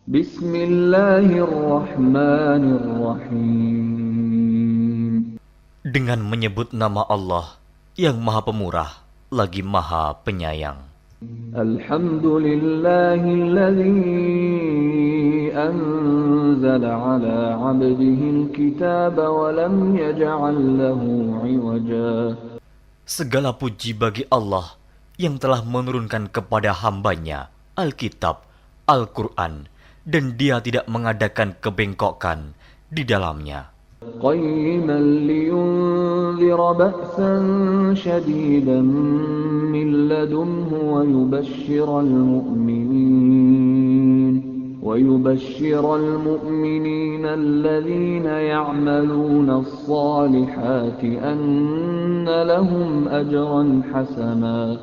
Bismillahirrahmanirrahim. Dengan menyebut nama Allah yang Maha Pemurah lagi Maha Penyayang. Alhamdulillahilladzi anzala ala 'abdihil kitaba wa lam yaj'al lahu 'iwaja. Segala puji bagi Allah yang telah menurunkan kepada hambanya Alkitab, Al-Quran, dan Dia tidak mengadakan kebengkokan di dalamnya. قيما لينذر بأسا شديدا من لدنه ويبشر المؤمنين الذين يعملون الصالحات أن لهم أجرا حسنا.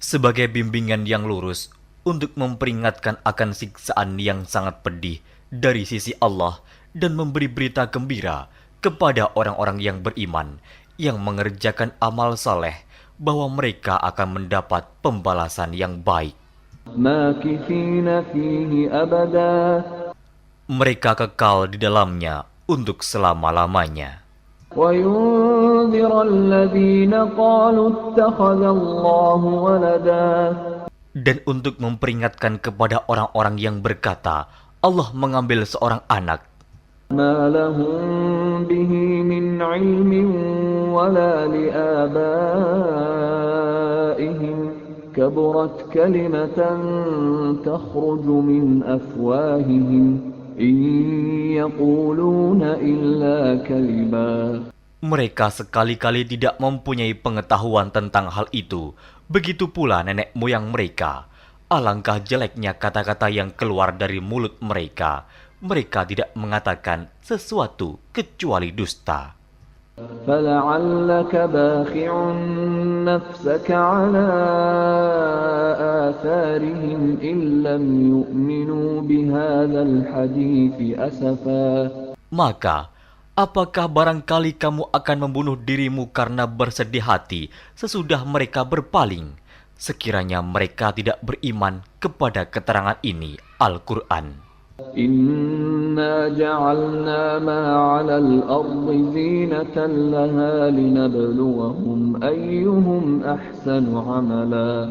Sebagai bimbingan yang lurus untuk memperingatkan akan siksaan yang sangat pedih dari sisi Allah dan memberi berita gembira kepada orang-orang yang beriman yang mengerjakan amal saleh bahwa mereka akan mendapat pembalasan yang baik. ماكثين فيه أبدا. Mereka kekal di dalamnya untuk selama-lamanya. وينذر الذين قالوا اتخذ الله ولدا. Dan untuk memperingatkan kepada orang-orang yang berkata Allah mengambil seorang anak, ما لهم به من علم ولا لآبائهم كبرت كلمة تخرج من أفواههم إن يقولون إلا كذبا. mereka sekali-kali tidak mempunyai pengetahuan tentang hal itu. Begitu pula nenek moyang mereka. Alangkah jeleknya kata-kata yang keluar dari mulut mereka. Mereka tidak mengatakan sesuatu kecuali dusta. فلعلك باخع نفسك على آثارهم إن لم يؤمنوا بهذا الحديث أسفا. Maka, apakah barangkali kamu akan membunuh dirimu karena bersedih hati sesudah mereka berpaling, sekiranya mereka tidak beriman kepada keterangan ini, Al-Quran. Inna ja'alna ma 'alal ardi zinatan laha linabluwahum ayyuhum ahsanu 'amala.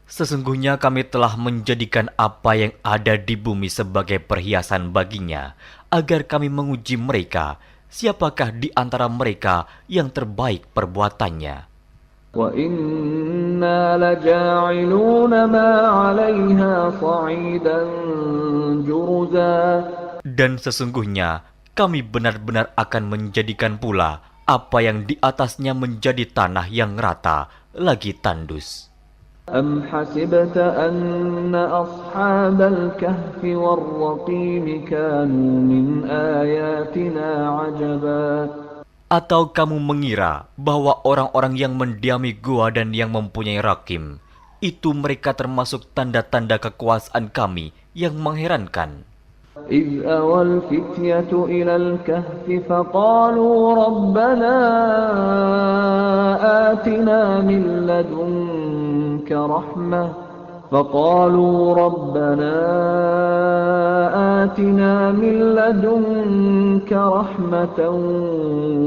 Sesungguhnya kami telah menjadikan apa yang ada di bumi sebagai perhiasan baginya, agar kami menguji mereka, siapakah di antara mereka yang terbaik perbuatannya. Wa inna laja'iluna ma 'alayha sa'idan juruza. Dan sesungguhnya kami benar-benar akan menjadikan pula apa yang di atasnya menjadi tanah yang rata lagi tandus. Am hasibta anna ashabal kahfi war-raqim kanu min ayatina 'ajaba. Atau kamu mengira bahwa orang-orang yang mendiami gua dan yang mempunyai rakim, itu mereka termasuk tanda-tanda kekuasaan kami yang mengherankan. إذ أوى الفتية إلى الكهف فقالوا ربنا آتنا من لدنك رحمة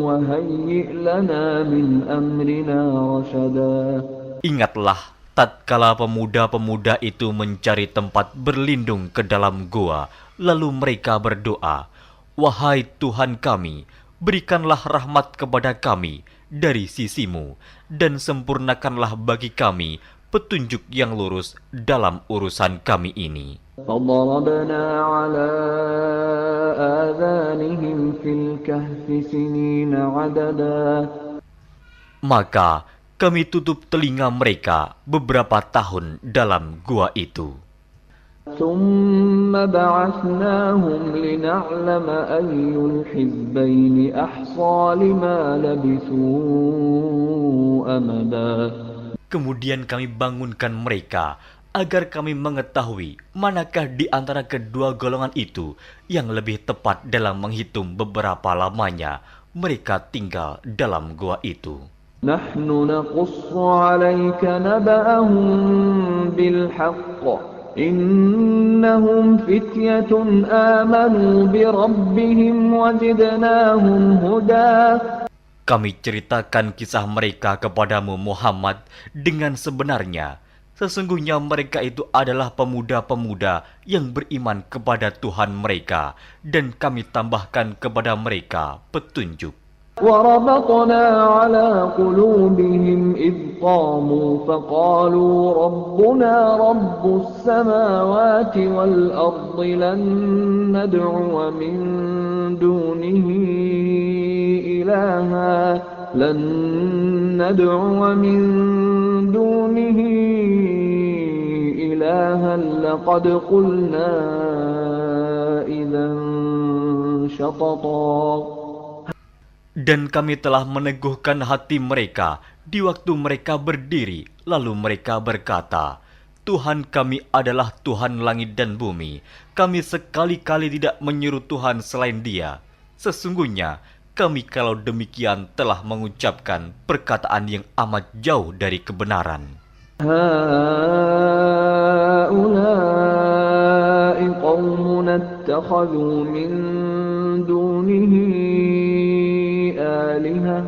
وهيئ لنا من أمرنا رشدا. Ingatlah tatkala pemuda-pemuda itu mencari tempat berlindung ke dalam gua, lalu mereka berdoa, "Wahai Tuhan kami, berikanlah rahmat kepada kami dari sisimu, dan sempurnakanlah bagi kami petunjuk yang lurus dalam urusan kami ini." فضربنا على آذانهم في الكهف سنين عددا. Maka kami tutup telinga mereka beberapa tahun dalam gua itu. ثم بعثناهم لنعلم أي الحزبين أحصى لما لبثوا أمدا. Kemudian kami bangunkan mereka agar kami mengetahui manakah di antara kedua golongan itu yang lebih tepat dalam menghitung beberapa lamanya mereka tinggal dalam gua itu. نحن نقص عليك نبأهم بالحق إنهم فتية آمنوا بربهم وزدناهم هدى. Kami ceritakan kisah mereka kepadamu Muhammad dengan sebenarnya. Sesungguhnya mereka itu adalah pemuda-pemuda yang beriman kepada Tuhan mereka, dan kami tambahkan kepada mereka petunjuk. وربطنا على قلوبهم إذ قاموا فقالوا ربنا رب السماوات والأرض لن ندعو من دونه إلها لقد قلنا إذا شططا. Dan kami telah meneguhkan hati mereka di waktu mereka berdiri, lalu mereka berkata, Tuhan kami adalah Tuhan langit dan bumi. Kami sekali-kali tidak menyeru Tuhan selain Dia. Sesungguhnya kami kalau demikian telah mengucapkan perkataan yang amat jauh dari kebenaran. هؤلاء قومنا اتخذوا من دونه آلهة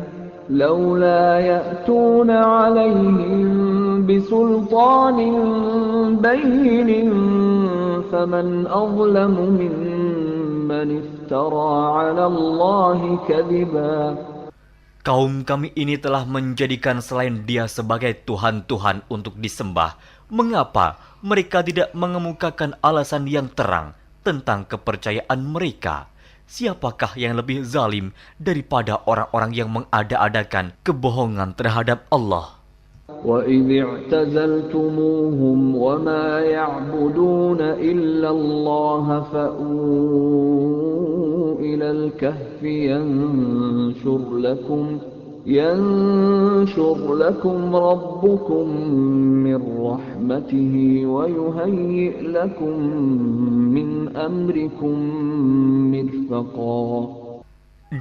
لولا يأتون عليهم بسلطان بين فمن أظلم ممن افترى على الله كذبا. Kaum kami ini telah menjadikan selain Dia sebagai Tuhan-Tuhan untuk disembah. Mengapa mereka tidak mengemukakan alasan yang terang tentang kepercayaan mereka? Siapakah yang lebih zalim daripada orang-orang yang mengada-adakan kebohongan terhadap Allah? وَإِذِ اعْتَزَلْتُمُوهُمْ وَمَا يَعْبُدُونَ إِلَّا اللَّهَ فَأْوُوا إِلَى الْكَهْفِ يَنشُرْ لَكُمْ رَبُّكُمْ مِنْ رَحْمَتِهِ وَيُهَيِّئْ لَكُمْ مِنْ أَمْرِكُمْ مِرْفَقًا.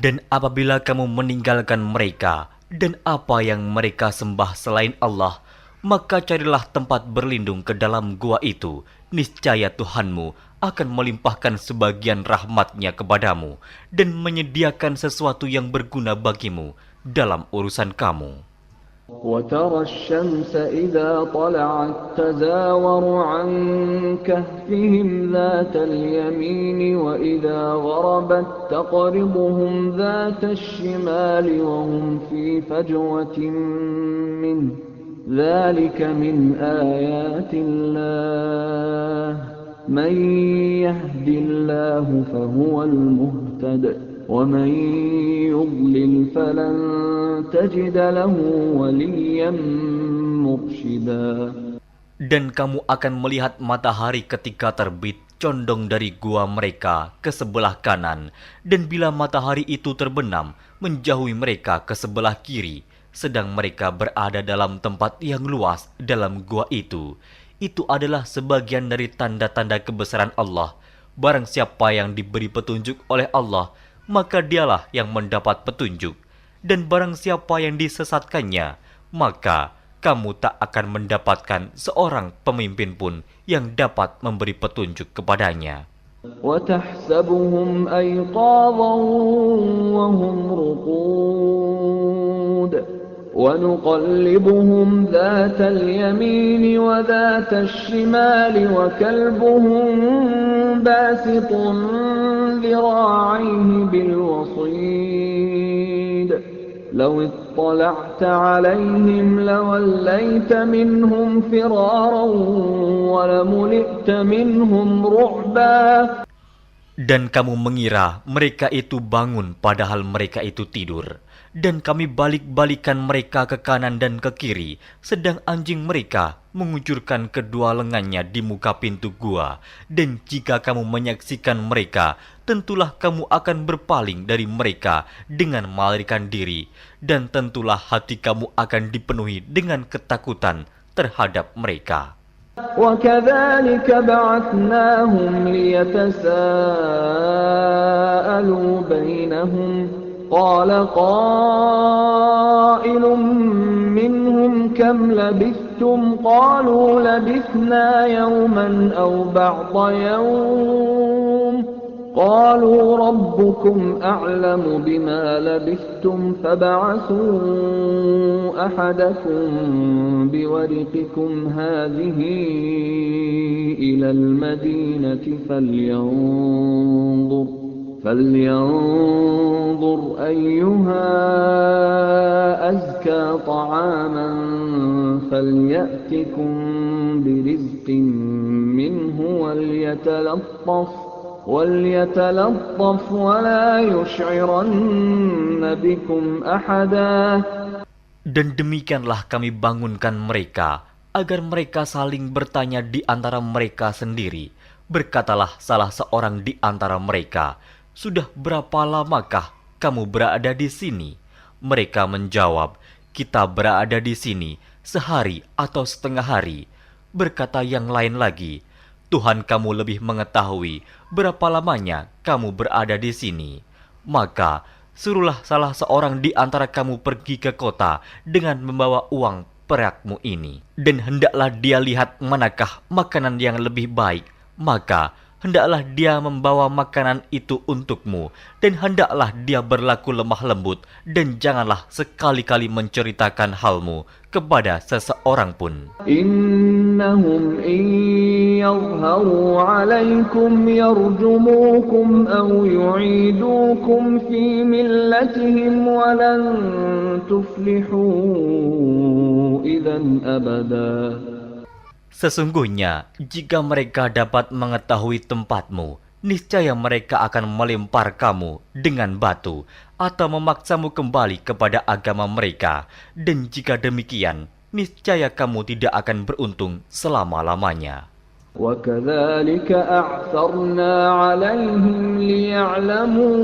Dan apabila kamu meninggalkan mereka dan apa yang mereka sembah selain Allah, maka carilah tempat berlindung ke dalam gua itu. Niscaya Tuhanmu akan melimpahkan sebagian rahmatnya kepadamu dan menyediakan sesuatu yang berguna bagimu dalam urusan kamu. وَتَرَى الشَّمْسَ إِذَا طَلَعَتْ تَزَاوَرُ عَنْ كَهْفِهِمْ ذَاتَ الْيَمِينِ وَإِذَا غَرَبَتْ تَقْرِضُهُمْ ذَاتَ الشِّمَالِ وَهُمْ فِي فَجْوَةٍ مِّنْهُ ذَلِكَ مِنْ آيَاتِ اللَّهِ مَنْ يَهْدِ اللَّهُ فَهُوَ الْمُهْتَدِ وَمَنْ يُضْلِلْ فَلَنْ تَجِدَ لَهُ وَلِيًّا مُرْشِدًا. Dan kamu akan melihat matahari ketika terbit condong dari gua mereka ke sebelah kanan, dan bila matahari itu terbenam menjauhi mereka ke sebelah kiri, sedang mereka berada dalam tempat yang luas dalam gua itu. Itu adalah sebagian dari tanda-tanda kebesaran Allah. Barang siapa yang diberi petunjuk oleh Allah, maka dialah yang mendapat petunjuk. Dan barang siapa yang disesatkannya, maka kamu tak akan mendapatkan seorang pemimpin pun yang dapat memberi petunjuk kepadanya. وَتَحْسَبُهُمْ أَيْقَاظًا وَهُمْ رُقُودٌ وَنُقَلِّبُهُمْ ذَاتَ الْيَمِينِ وَذَاتَ الشِّمَالِ وَكَلْبُهُمْ بَاسِطٌ ذِرَاعَيْهِ بِالْوَصِيدِ لَوِ اطَّلَعْتَ عَلَيْهِمْ لَوَلَّيْتَ مِنْهُمْ فِرَارًا وَلَمُلِئْتَ مِنْهُمْ رُعْبًا. Dan kamu mengira mereka itu bangun padahal mereka itu tidur. Dan kami balik-balikan mereka ke kanan dan ke kiri, sedang anjing mereka mengucurkan kedua lengannya di muka pintu gua. Dan jika kamu menyaksikan mereka, tentulah kamu akan berpaling dari mereka dengan melarikan diri. Dan tentulah hati kamu akan dipenuhi dengan ketakutan terhadap mereka. وَكَذَلِكَ بَعَثْنَاهُمْ لِيَتَسَاءَلُوا بَيْنَهُمْ قَالَ قَائِلٌ مِّنْهُمْ كَمْ لَبِثْتُمْ لبثتم قالوا لبثنا يوما أو بعض يوم قالوا ربكم أعلم بما لبثتم فابعثوا أحدكم بورقكم هذه إلى المدينة فلينظر أيها أزكى طعاما فليأتكم برزق منه وليتلطف ولا يشعرن بكم أحدا. Dan demikianlah kami bangunkan mereka, agar mereka saling bertanya di antara mereka sendiri. Berkatalah salah seorang di antara mereka, "Sudah berapa lamakah kamu berada di sini?" Mereka menjawab, "Kita berada di sini sehari atau setengah hari." Berkata yang lain lagi, "Tuhan kamu lebih mengetahui berapa lamanya kamu berada di sini. Maka suruhlah salah seorang di antara kamu pergi ke kota dengan membawa uang perakmu ini. Dan hendaklah dia lihat manakah makanan yang lebih baik. Maka hendaklah dia membawa makanan itu untukmu. Dan hendaklah dia berlaku lemah lembut. Dan janganlah sekali-kali menceritakan halmu kepada seseorang pun. Innahum in yadhharu alaykum yarjumukum aw yu'idukum fi millatihim walan tuflihu idzan abada. Sesungguhnya, jika mereka dapat mengetahui tempatmu, niscaya mereka akan melempar kamu dengan batu atau memaksamu kembali kepada agama mereka. Dan jika demikian, niscaya kamu tidak akan beruntung selama-lamanya. وَكَذَلِكَ أَعْثَرْنَا عَلَيْهِمْ لِيَعْلَمُوا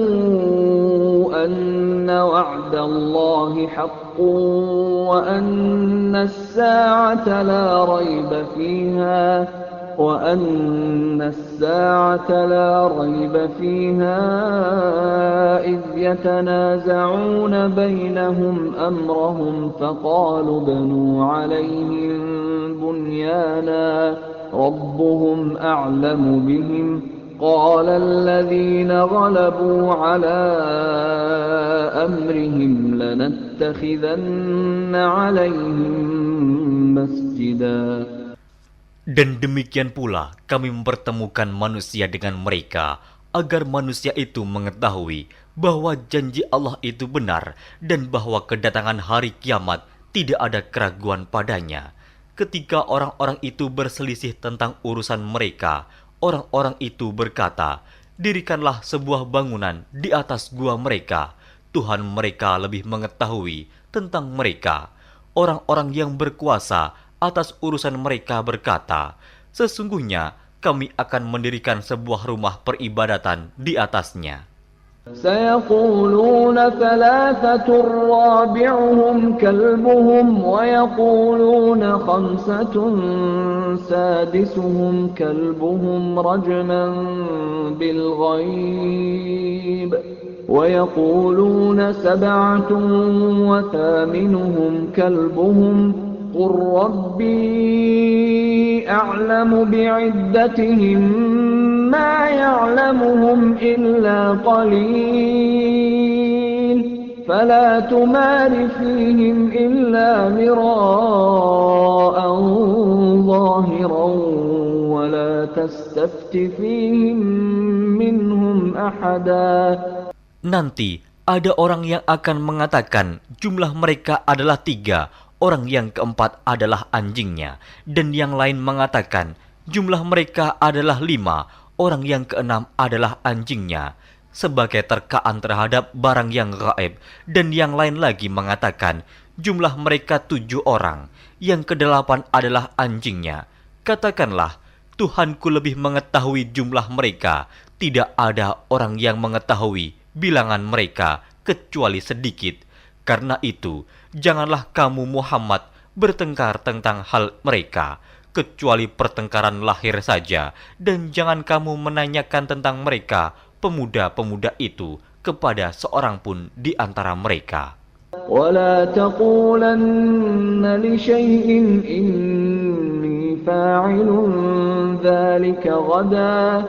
أَنَّ وَعْدَ اللَّهِ حَقٌّ وَأَنَّ السَّاعَةَ لَا رَيْبَ فِيهَا إِذْ يَتَنَازَعُونَ بَيْنَهُمْ أَمْرَهُمْ فَقَالُوا ابْنُوا عَلَيْهِمْ بُنْيَانًا رَبُّهُمْ أَعْلَمُ بِهِمْ قَالَ الَّذِينَ غَلَبُوا عَلَى أَمْرِهِمْ لَنَتَّخِذَنَّ عَلَيْهِمْ مَسْجِدًا. Dan demikian pula kami mempertemukan manusia dengan mereka, agar manusia itu mengetahui bahwa janji Allah itu benar dan bahwa kedatangan hari kiamat tidak ada keraguan padanya. Ketika orang-orang itu berselisih tentang urusan mereka, orang-orang itu berkata, "Dirikanlah sebuah bangunan di atas gua mereka. Tuhan mereka lebih mengetahui tentang mereka." Orang-orang yang berkuasa atas urusan mereka berkata, "Sesungguhnya kami akan mendirikan sebuah rumah peribadatan di atasnya." سيقولون ثلاثة رابعهم كلبهم ويقولون خمسة سادسهم كلبهم رجما بالغيب ويقولون سبعة وثامنهم كلبهم قل ربي أعلم بعدتهم ما يعلمهم إلا قليل فلا تمار فيهم إلا مراء ظاهرا ولا تستفت فيهم منهم أحدا. Nanti ada orang yang akan mengatakan jumlah mereka adalah 3, orang yang keempat adalah anjingnya, dan yang lain mengatakan jumlah mereka adalah 5, orang yang keenam adalah anjingnya, sebagai terkaan terhadap barang yang gaib. Dan yang lain lagi mengatakan jumlah mereka 7 orang, yang ke-8 adalah anjingnya. Katakanlah, Tuhanku lebih mengetahui jumlah mereka, tidak ada orang yang mengetahui bilangan mereka kecuali sedikit. Karena itu, janganlah kamu Muhammad bertengkar tentang hal mereka, kecuali pertengkaran lahir saja, dan jangan kamu menanyakan tentang mereka, pemuda-pemuda itu, kepada seorang pun di antara mereka. ولا تقولن لشيء إني فاعل ذلك غدا.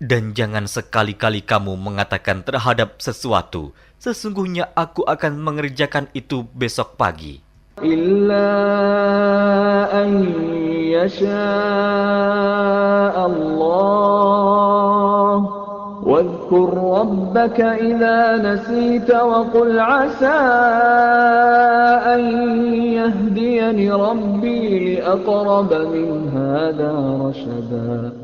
Dan jangan sekali-kali kamu mengatakan terhadap sesuatu, sesungguhnya aku akan mengerjakan itu besok pagi. إلا أن يشاء الله واذكر ربك إذا نسيت وقل عسى أن يهديني ربي لأقرب من هذا رشدا.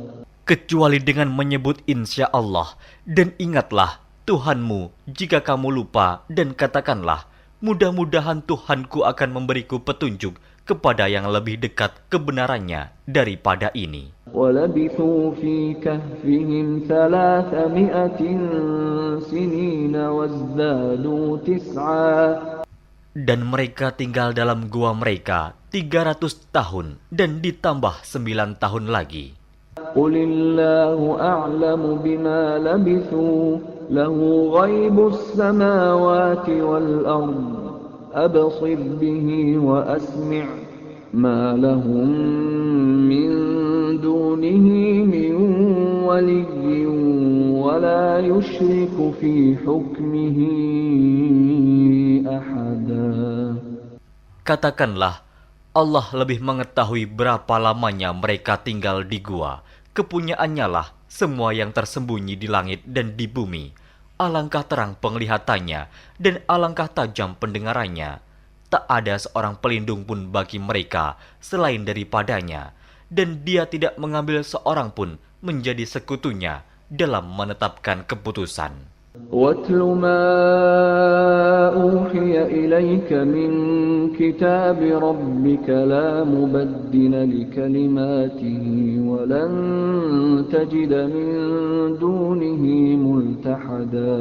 Kecuali dengan menyebut insya Allah, dan ingatlah Tuhanmu jika kamu lupa, dan katakanlah, mudah-mudahan Tuhanku akan memberiku petunjuk kepada yang lebih dekat kebenarannya daripada ini. وَلَبِثُوا فِي كَهْفِهِمْ 300 سِنِينَ وَازْدَادُوا تِسْعًا. Dan mereka tinggal dalam gua mereka 300 tahun, dan ditambah 9 tahun lagi. قُلِ اللَّهُ أَعْلَمُ بِمَا لَبِثُوا لَهُ غَيْبُ السَّمَاوَاتِ وَالْأَرْضِ أَبْصِرْ بِهِ وَأَسْمِعْ مَا لَهُم مِّن دُونِهِ مِن وَلِيٍّ وَلَا يُشْرِكُ فِي حُكْمِهِ أَحَدًا. Katakanlah, Allah lebih mengetahui berapa lamanya mereka tinggal di gua. Kepunyaannya lah semua yang tersembunyi di langit dan di bumi. Alangkah terang penglihatannya dan alangkah tajam pendengarannya. Tak ada seorang pelindung pun bagi mereka selain daripadanya. Dan dia tidak mengambil seorang pun menjadi sekutunya dalam menetapkan keputusan. وَاتْلُ مَا أُوحِيَ إِلَيْكَ مِنْ كِتَابِ رَبِّكَ لَا مُبَدِّلَ لِكَلِمَاتِهِ وَلَنْ تَجِدَ مِنْ دُونِهِ مُلْتَحَدًا.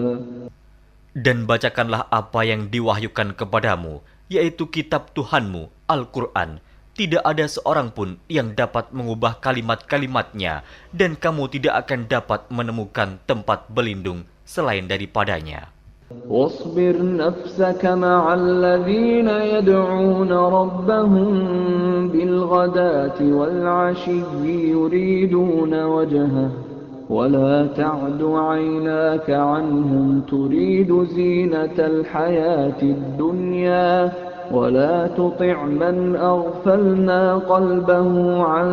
Dan bacakanlah apa yang diwahyukan kepadamu, yaitu kitab Tuhanmu, Al-Quran. Tidak ada seorang pun yang dapat mengubah kalimat-kalimatnya, dan kamu tidak akan dapat menemukan tempat berlindung selain daripadanya. واصبر نفسك مع الذين يدعون ربهم بالغداة والعشي يريدون وجهه ولا تعد عيناك عنهم تريد زينة الحياة الدنيا ولا تطع من أغفلنا قلبه عن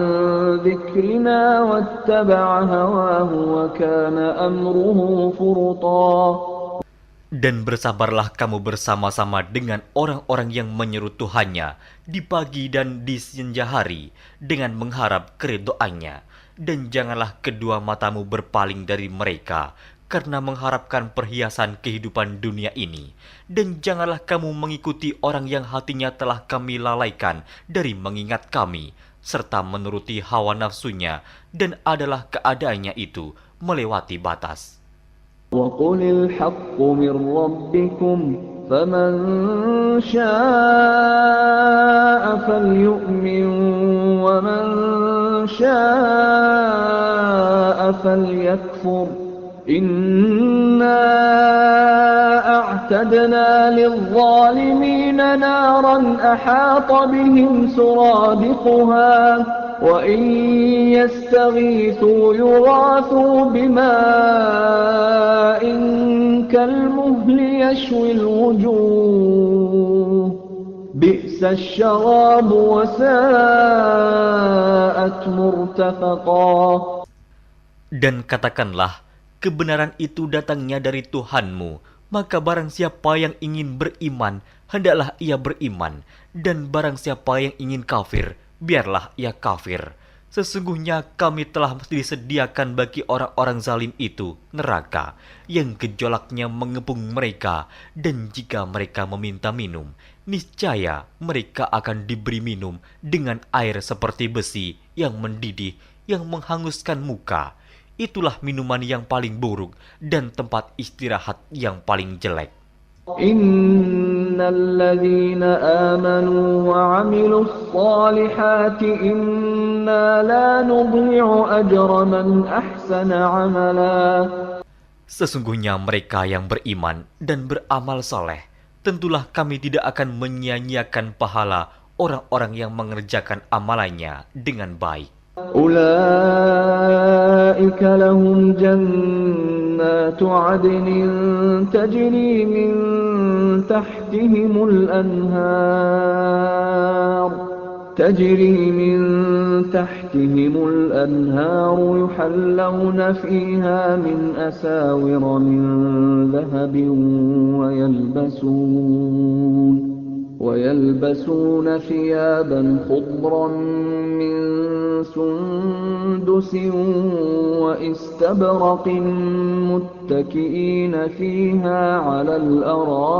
ذكرنا واتبع هواه وكان أمره فرطا. Dan bersabarlah kamu bersama-sama dengan orang-orang yang menyeru Tuhannya di pagi dan di senja hari dengan mengharap keridhoannya. Dan janganlah kedua matamu berpaling dari mereka karena mengharapkan perhiasan kehidupan dunia ini. Dan janganlah kamu mengikuti orang yang hatinya telah kami lalaikan dari mengingat kami, serta menuruti hawa nafsunya, dan adalah keadaannya itu melewati batas. وَقُلِ الْحَقُّ مِنْ رَبِّكُمْ فَمَنْ شَاءَ فَلْيُؤْمِنْ وَمَنْ شَاءَ فَلْيَكْفُرْ إِنَّا أَعْتَدْنَا لِلظَّالِمِينَ نَارًا أَحَاطَ بِهِمْ سُرَادِقُهَا وَإِنْ يَسْتَغِيثُوا يُغَاثُوا بِمَاءٍ كَالْمُهْلِ يَشْوِي الْوُجُوهَ بِئْسَ الشَّرَابُ وَسَاءَتْ مُرْتَفَقًا. Dan katakanlah, kebenaran itu datangnya dari Tuhanmu, maka barang siapa yang ingin beriman, hendaklah ia beriman, dan barang siapa yang ingin kafir, biarlah ia kafir. Sesungguhnya kami telah disediakan bagi orang-orang zalim itu neraka, yang gejolaknya mengepung mereka, dan jika mereka meminta minum, niscaya mereka akan diberi minum dengan air seperti besi yang mendidih, yang menghanguskan muka. Itulah minuman yang paling buruk dan tempat istirahat yang paling jelek. Innal ladzina amanu wa 'amilus solihati inna la nudhi'u ajra man ahsana 'amala. Sesungguhnya mereka yang beriman dan beramal soleh, tentulah kami tidak akan menyia-nyiakan pahala orang-orang yang mengerjakan amalannya dengan baik. أولئك لهم جنات عدن تجري من تحتهم الأنهار يحلون فيها من أساور من ذهب ويلبسون ثيابا خضرا من سندس واستبرق متكئين فيها على الأرائك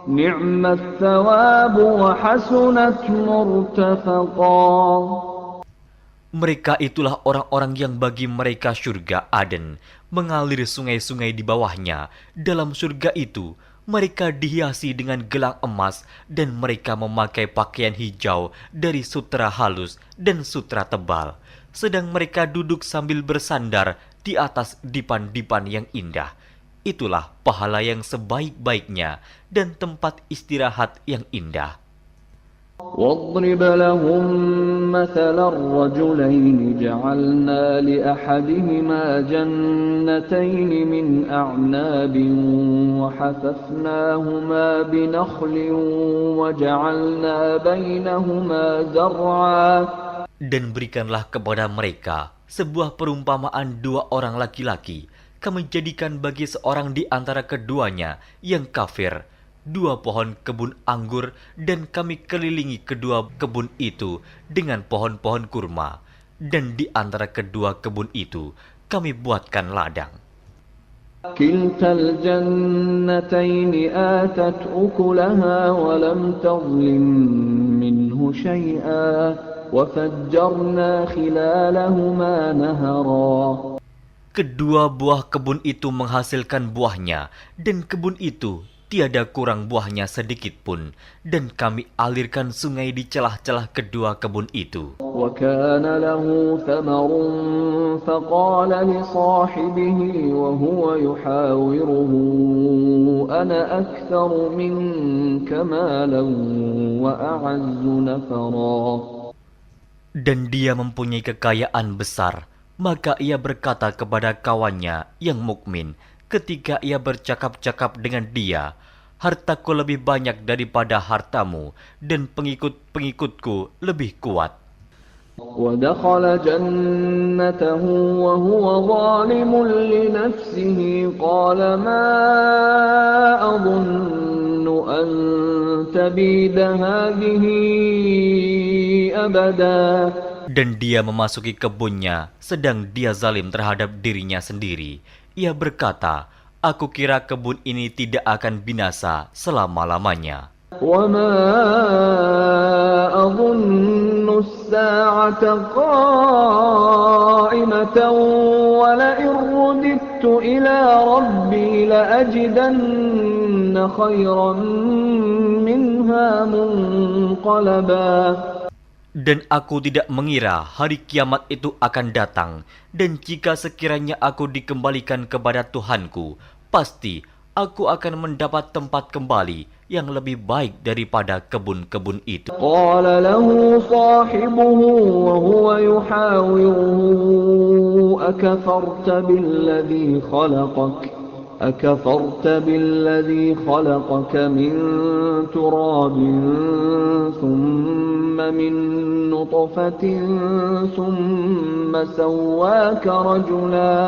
نعم الثواب وحسنت مرتفقا. Mereka itulah orang-orang yang bagi mereka surga Aden, mengalir sungai-sungai di bawahnya. Dalam surga itu, mereka dihiasi dengan gelang emas dan mereka memakai pakaian hijau dari sutra halus dan sutra tebal. Sedang mereka duduk sambil bersandar di atas dipan-dipan yang indah. Itulah pahala yang sebaik-baiknya dan tempat istirahat yang indah. واضرب لهم مثل الرجلين جعلنا لأحدهما جنتين من أعناب وحففناهما بنخل وجعلنا بينهما زرعا. Dan berikanlah kepada mereka sebuah perumpamaan dua orang laki-laki. Kami jadikan bagi seorang di antara keduanya yang kafir dua pohon kebun anggur, dan kami kelilingi kedua kebun itu dengan pohon-pohon kurma, dan di antara kedua kebun itu kami buatkan ladang. كلتا الجنتين آتت أكلها ولم تظلم منه شيئا وفجرنا خلالهما نهرا. Kedua buah kebun itu menghasilkan buahnya, dan kebun itu tiada kurang buahnya sedikit pun, dan kami alirkan sungai di celah-celah kedua kebun itu. وَكَانَ لَهُ ثَمَرٌ فَقَالَ لِصَاحِبِهِ وَهُوَ يُحَاوِرُهُ أَنَا أَكْثَرُ مِنكَ مَالًا وَأَعَزُّ نَفَرًا. Dan dia mempunyai kekayaan besar, maka ia berkata kepada kawannya yang mukmin ketika ia bercakap-cakap dengan dia, hartaku lebih banyak daripada hartamu, dan pengikut-pengikutku lebih kuat. وَدَخَلَ جَنَّتَهُ وَهُوَ ظَالِمٌ لِنَفْسِهِ قَالَ مَا أَظُنُّ أَن تَبِيدَ هَذِهِ أَبَدًا. Dan dia memasuki kebunnya, sedang dia zalim terhadap dirinya sendiri. Ia berkata, aku kira kebun ini tidak akan binasa selama-lamanya. وَمَا أَظُنُّ السَّاعَةَ قَائِمَةً وَلَئِن رُّدِدتُّ إِلَى رَبِّي لَأَجِدَنَّ خَيْرًا مِنْهَا مُنْقَلَبًا. Dan aku tidak mengira hari kiamat itu akan datang, dan jika sekiranya aku dikembalikan kepada Tuhanku, pasti aku akan mendapat tempat kembali yang lebih baik daripada kebun-kebun itu. قَالَ لَهُ صَاحِبُهُ وَهُوَ يُحَاوِرُهُ أَكَفَرْتَ بِالَّذِي خَلَقَكَ مِنْ تُرَابٍ ثُمَّ مِنْ نُطْفَةٍ ثُمَّ سَوَّاكَ رَجُلًا.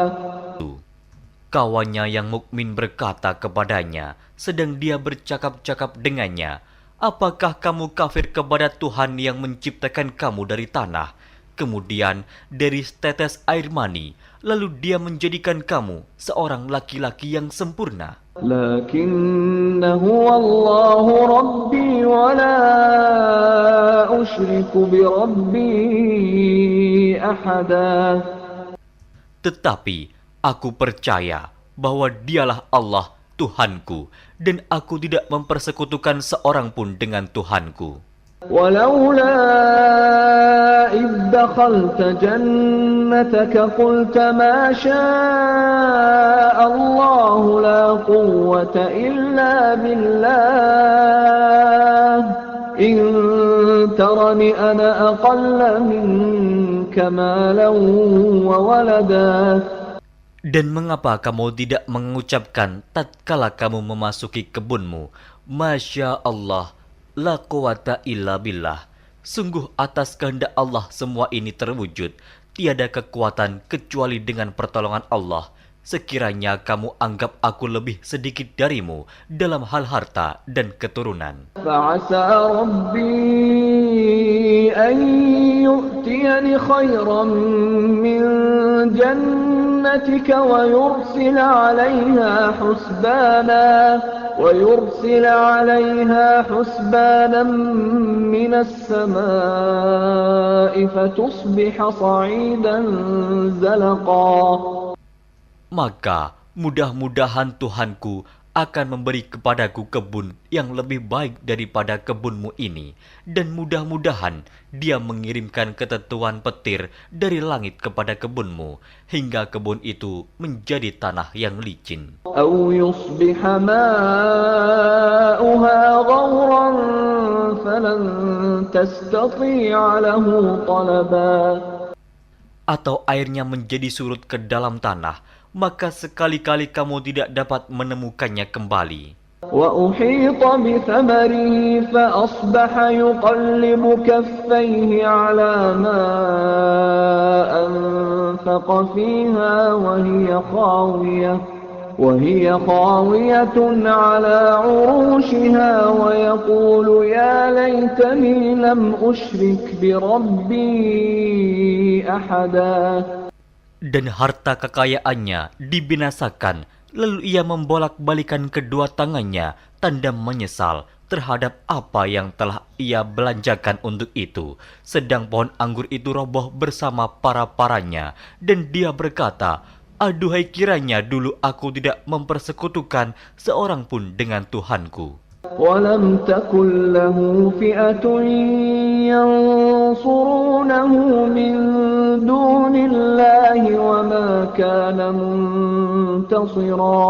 Kawannya yang mukmin berkata kepadanya, sedang dia bercakap-cakap dengannya, apakah kamu kafir kepada Tuhan yang menciptakan kamu dari tanah, kemudian dari setetes air mani, lalu dia menjadikan kamu seorang laki-laki yang sempurna? Lakinna huwa Allahu Rabbi wa la usyriku bi Rabbi ahada. Tetapi aku percaya bahwa dialah Allah Tuhanku, dan aku tidak mempersekutukan seorang pun dengan Tuhanku. ولولا إذ دخلت جنتك قلت ما شاء الله لا قوة إلا بالله إن ترني أنا أقل منك مالا وولدا. Dan mengapa kamu tidak mengucapkan tatkala kamu memasuki kebunmu, Masya Allah, la quwata illa billah. Sungguh atas kehendak Allah semua ini terwujud. Tiada kekuatan kecuali dengan pertolongan Allah. Sekiranya kamu anggap aku lebih sedikit darimu dalam hal harta dan keturunan. فعسى ربي أن يؤتيني خيرا من جنتك ويرسل عليها حسبانا من السماء فتصبح صعيدا زلقا. Maka mudah-mudahan Tuhanku akan memberi kepadaku kebun yang lebih baik daripada kebunmu ini, dan mudah-mudahan Dia mengirimkan ketentuan petir dari langit kepada kebunmu, hingga kebun itu menjadi tanah yang licin. أو يصبح ماؤها غورا فلن تستطيع له طلبا. Atau airnya menjadi surut ke dalam tanah, maka sekali-kali kamu tidak dapat menemukannya kembali. وأحيط بثمره فأصبح يقلب كفيه على ما أنفق فيها وهي خاوية على عروشها ويقول يا ليتني لم أشرك بربي أحدا. Dan harta kekayaannya dibinasakan, lalu ia membolak-balikan kedua tangannya, tanda menyesal terhadap apa yang telah ia belanjakan untuk itu. Sedang pohon anggur itu roboh bersama para-paranya, dan dia berkata, aduhai kiranya dulu aku tidak mempersekutukan seorang pun dengan Tuhanku. وَلَمْ تَكُنْ لَهُ فِئَةٌ يَنْصُرُونَهُ مِنْ دُونِ اللَّهِ وَمَا كَانَ مُنْتَصِرًا.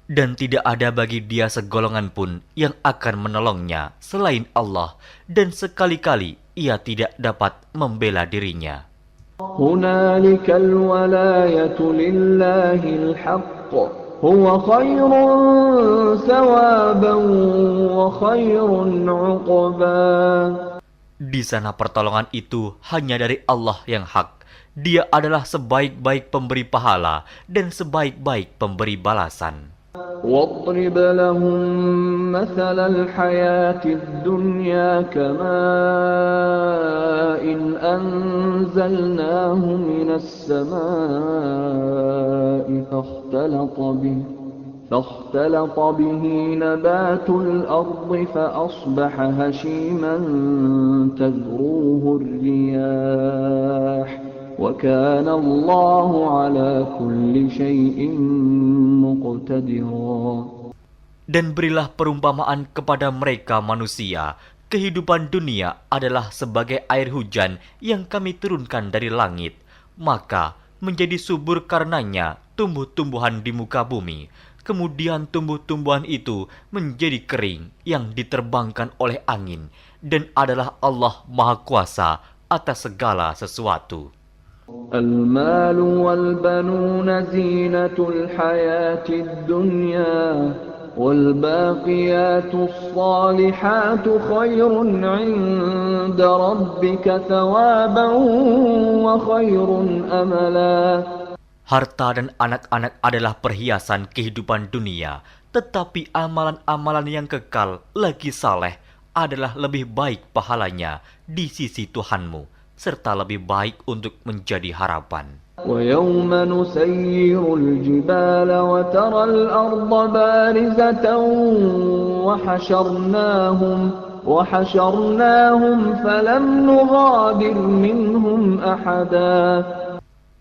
Dan tidak ada bagi dia segolongan pun yang akan menolongnya selain Allah, dan sekali-kali ia tidak dapat membela dirinya. هُنَالِكَ الْوَلَايَةُ لِلَّهِ الْحَقِّ هُوَ خَيْرٌ ثَوَابًا وَخَيْرٌ عُقْبًا. Di sana pertolongan itu hanya dari Allah yang hak. Dia adalah sebaik-baik pemberi pahala dan sebaik-baik pemberi balasan. وَاضْرِبْ لَهُم مَّثَلَ الْحَيَاةِ الدُّنْيَا كَمَاءٍ أَنزَلْنَاهُ مِنَ السَّمَاءِ فاختلط به نبات الأرض فأصبح هشيما تذروه الرياح وكان الله على كل شيء مقتدرا. Dan berilah perumpamaan kepada mereka manusia. Kehidupan dunia adalah sebagai air hujan yang kami turunkan dari langit. Maka menjadi subur karenanya tumbuh-tumbuhan di muka bumi. Kemudian tumbuh-tumbuhan itu menjadi kering yang diterbangkan oleh angin. Dan adalah Allah Maha Kuasa atas segala sesuatu. المال والبنون زينة الحياة الدنيا والباقيات الصالحات خير عند ربك ثوابا وخير أملا. Harta dan anak-anak adalah perhiasan kehidupan dunia, tetapi amalan-amalan yang kekal lagi saleh adalah lebih baik pahalanya di sisi Tuhanmu, serta lebih baik untuk menjadi harapan. وَيَوْمَ نُسَيِّرُ الْجِبَالَ وَتَرَى الْأَرْضَ بَارِزَةً وَحَشَرْنَاهُمْ فَلَمْ نُغَادِرْ مِنْهُمْ أَحَدًا.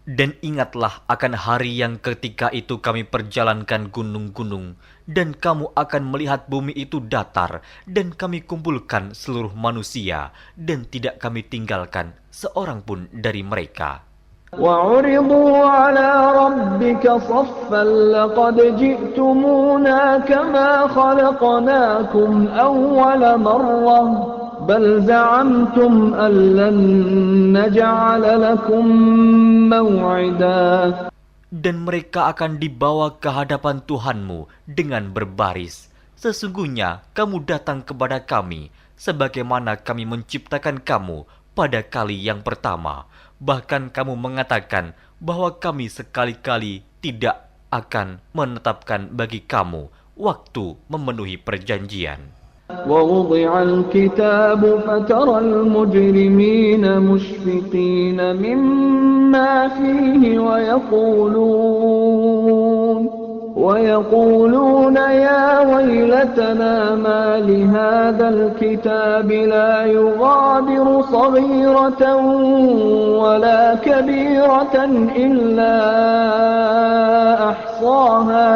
Dan ingatlah akan hari yang ketika itu kami perjalankan gunung-gunung, dan kamu akan melihat bumi itu datar, dan kami kumpulkan seluruh manusia, dan tidak kami tinggalkan seorang pun dari mereka. وعرضوا على ربك صفا لقد جئتمونا كما خلقناكم أول مرة بل زعمتم أن لن نجعل لكم موعدا. Dan mereka akan dibawa ke hadapan Tuhanmu dengan berbaris. Sesungguhnya kamu datang kepada kami, sebagaimana kami menciptakan kamu pada kali yang pertama. Bahkan kamu mengatakan bahwa kami sekali-kali tidak akan menetapkan bagi kamu waktu memenuhi perjanjian. ووضع الكتاب فترى المجرمين مشفقين مما فيه ويقولون يا ويلتنا ما لهذا الكتاب لا يغادر صغيرة ولا كبيرة إلا أحصاها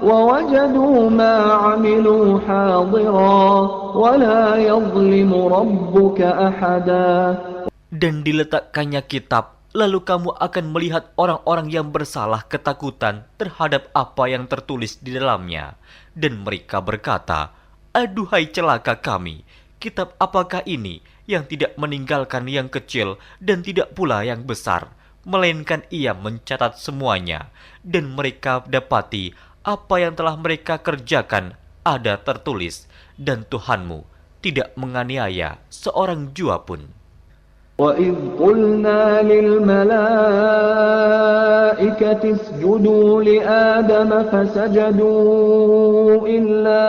ووجدوا ما عملوا حاضرا ولا يظلم ربك أحدا. Dan diletakkannya kitab, lalu kamu akan melihat orang-orang yang bersalah ketakutan terhadap apa yang tertulis di dalamnya. Dan mereka berkata, aduhai celaka kami, kitab apakah ini yang tidak meninggalkan yang kecil dan tidak pula yang besar, melainkan ia mencatat semuanya. Dan mereka dapati apa yang telah mereka kerjakan ada tertulis, dan Tuhanmu tidak menganiaya seorang jua pun. وَإِذْ قُلْنَا لِلْمَلَائِكَةِ اسْجُدُوا لِآدَمَ فَسَجَدُوا إِلَّا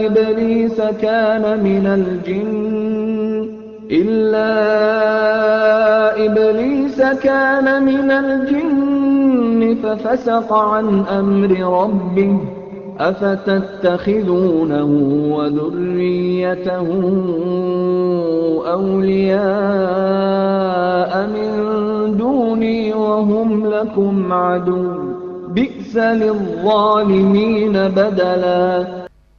إِبْلِيسَ كَانَ مِنَ الْجِنِّ فَفَسَقَ عَنْ أَمْرِ رَبِّهِ أَفَتَتَّخِذُونَهُ وَذُرِّيَّتَهُ أَوْلِيَاءَ مِنْ دُونِي وَهُمْ لَكُمْ عَدُوٌّ بِئْسَ لِلظَّالِمِينَ بَدَلًا.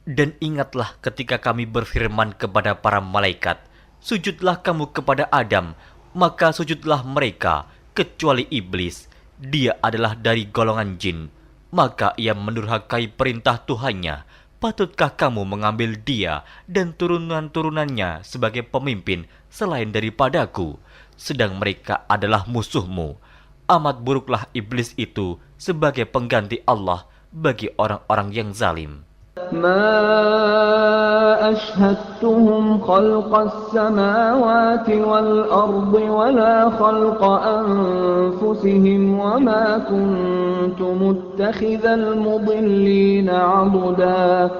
Dan ingatlah ketika kami berfirman kepada para malaikat, sujudlah kamu kepada Adam, maka sujudlah mereka, kecuali iblis. Dia adalah dari golongan jin. Maka ia mendurhakai perintah Tuhannya. Patutkah kamu mengambil dia dan turunan-turunannya sebagai pemimpin selain daripadaku, sedang mereka adalah musuhmu? Amat buruklah iblis itu sebagai pengganti Allah bagi orang-orang yang zalim. ما أشهدتهم خلق السماوات والأرض ولا خلق أنفسهم وما كنت متخذ المضلين عضدا.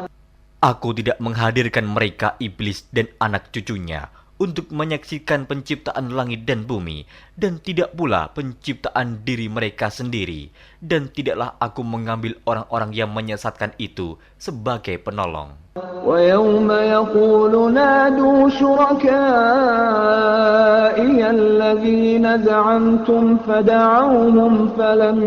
Aku tidak menghadirkan mereka iblis dan anak cucunya untuk menyaksikan penciptaan langit dan bumi, dan tidak pula penciptaan diri mereka sendiri, dan tidaklah aku mengambil orang-orang yang menyesatkan itu sebagai penolong. وَيَوْمَ يَقُولُ نَادُوا شُرَكَائِيَ الَّذِينَ زَعَمْتُمْ فَدَعَوْهُمْ فَلَمْ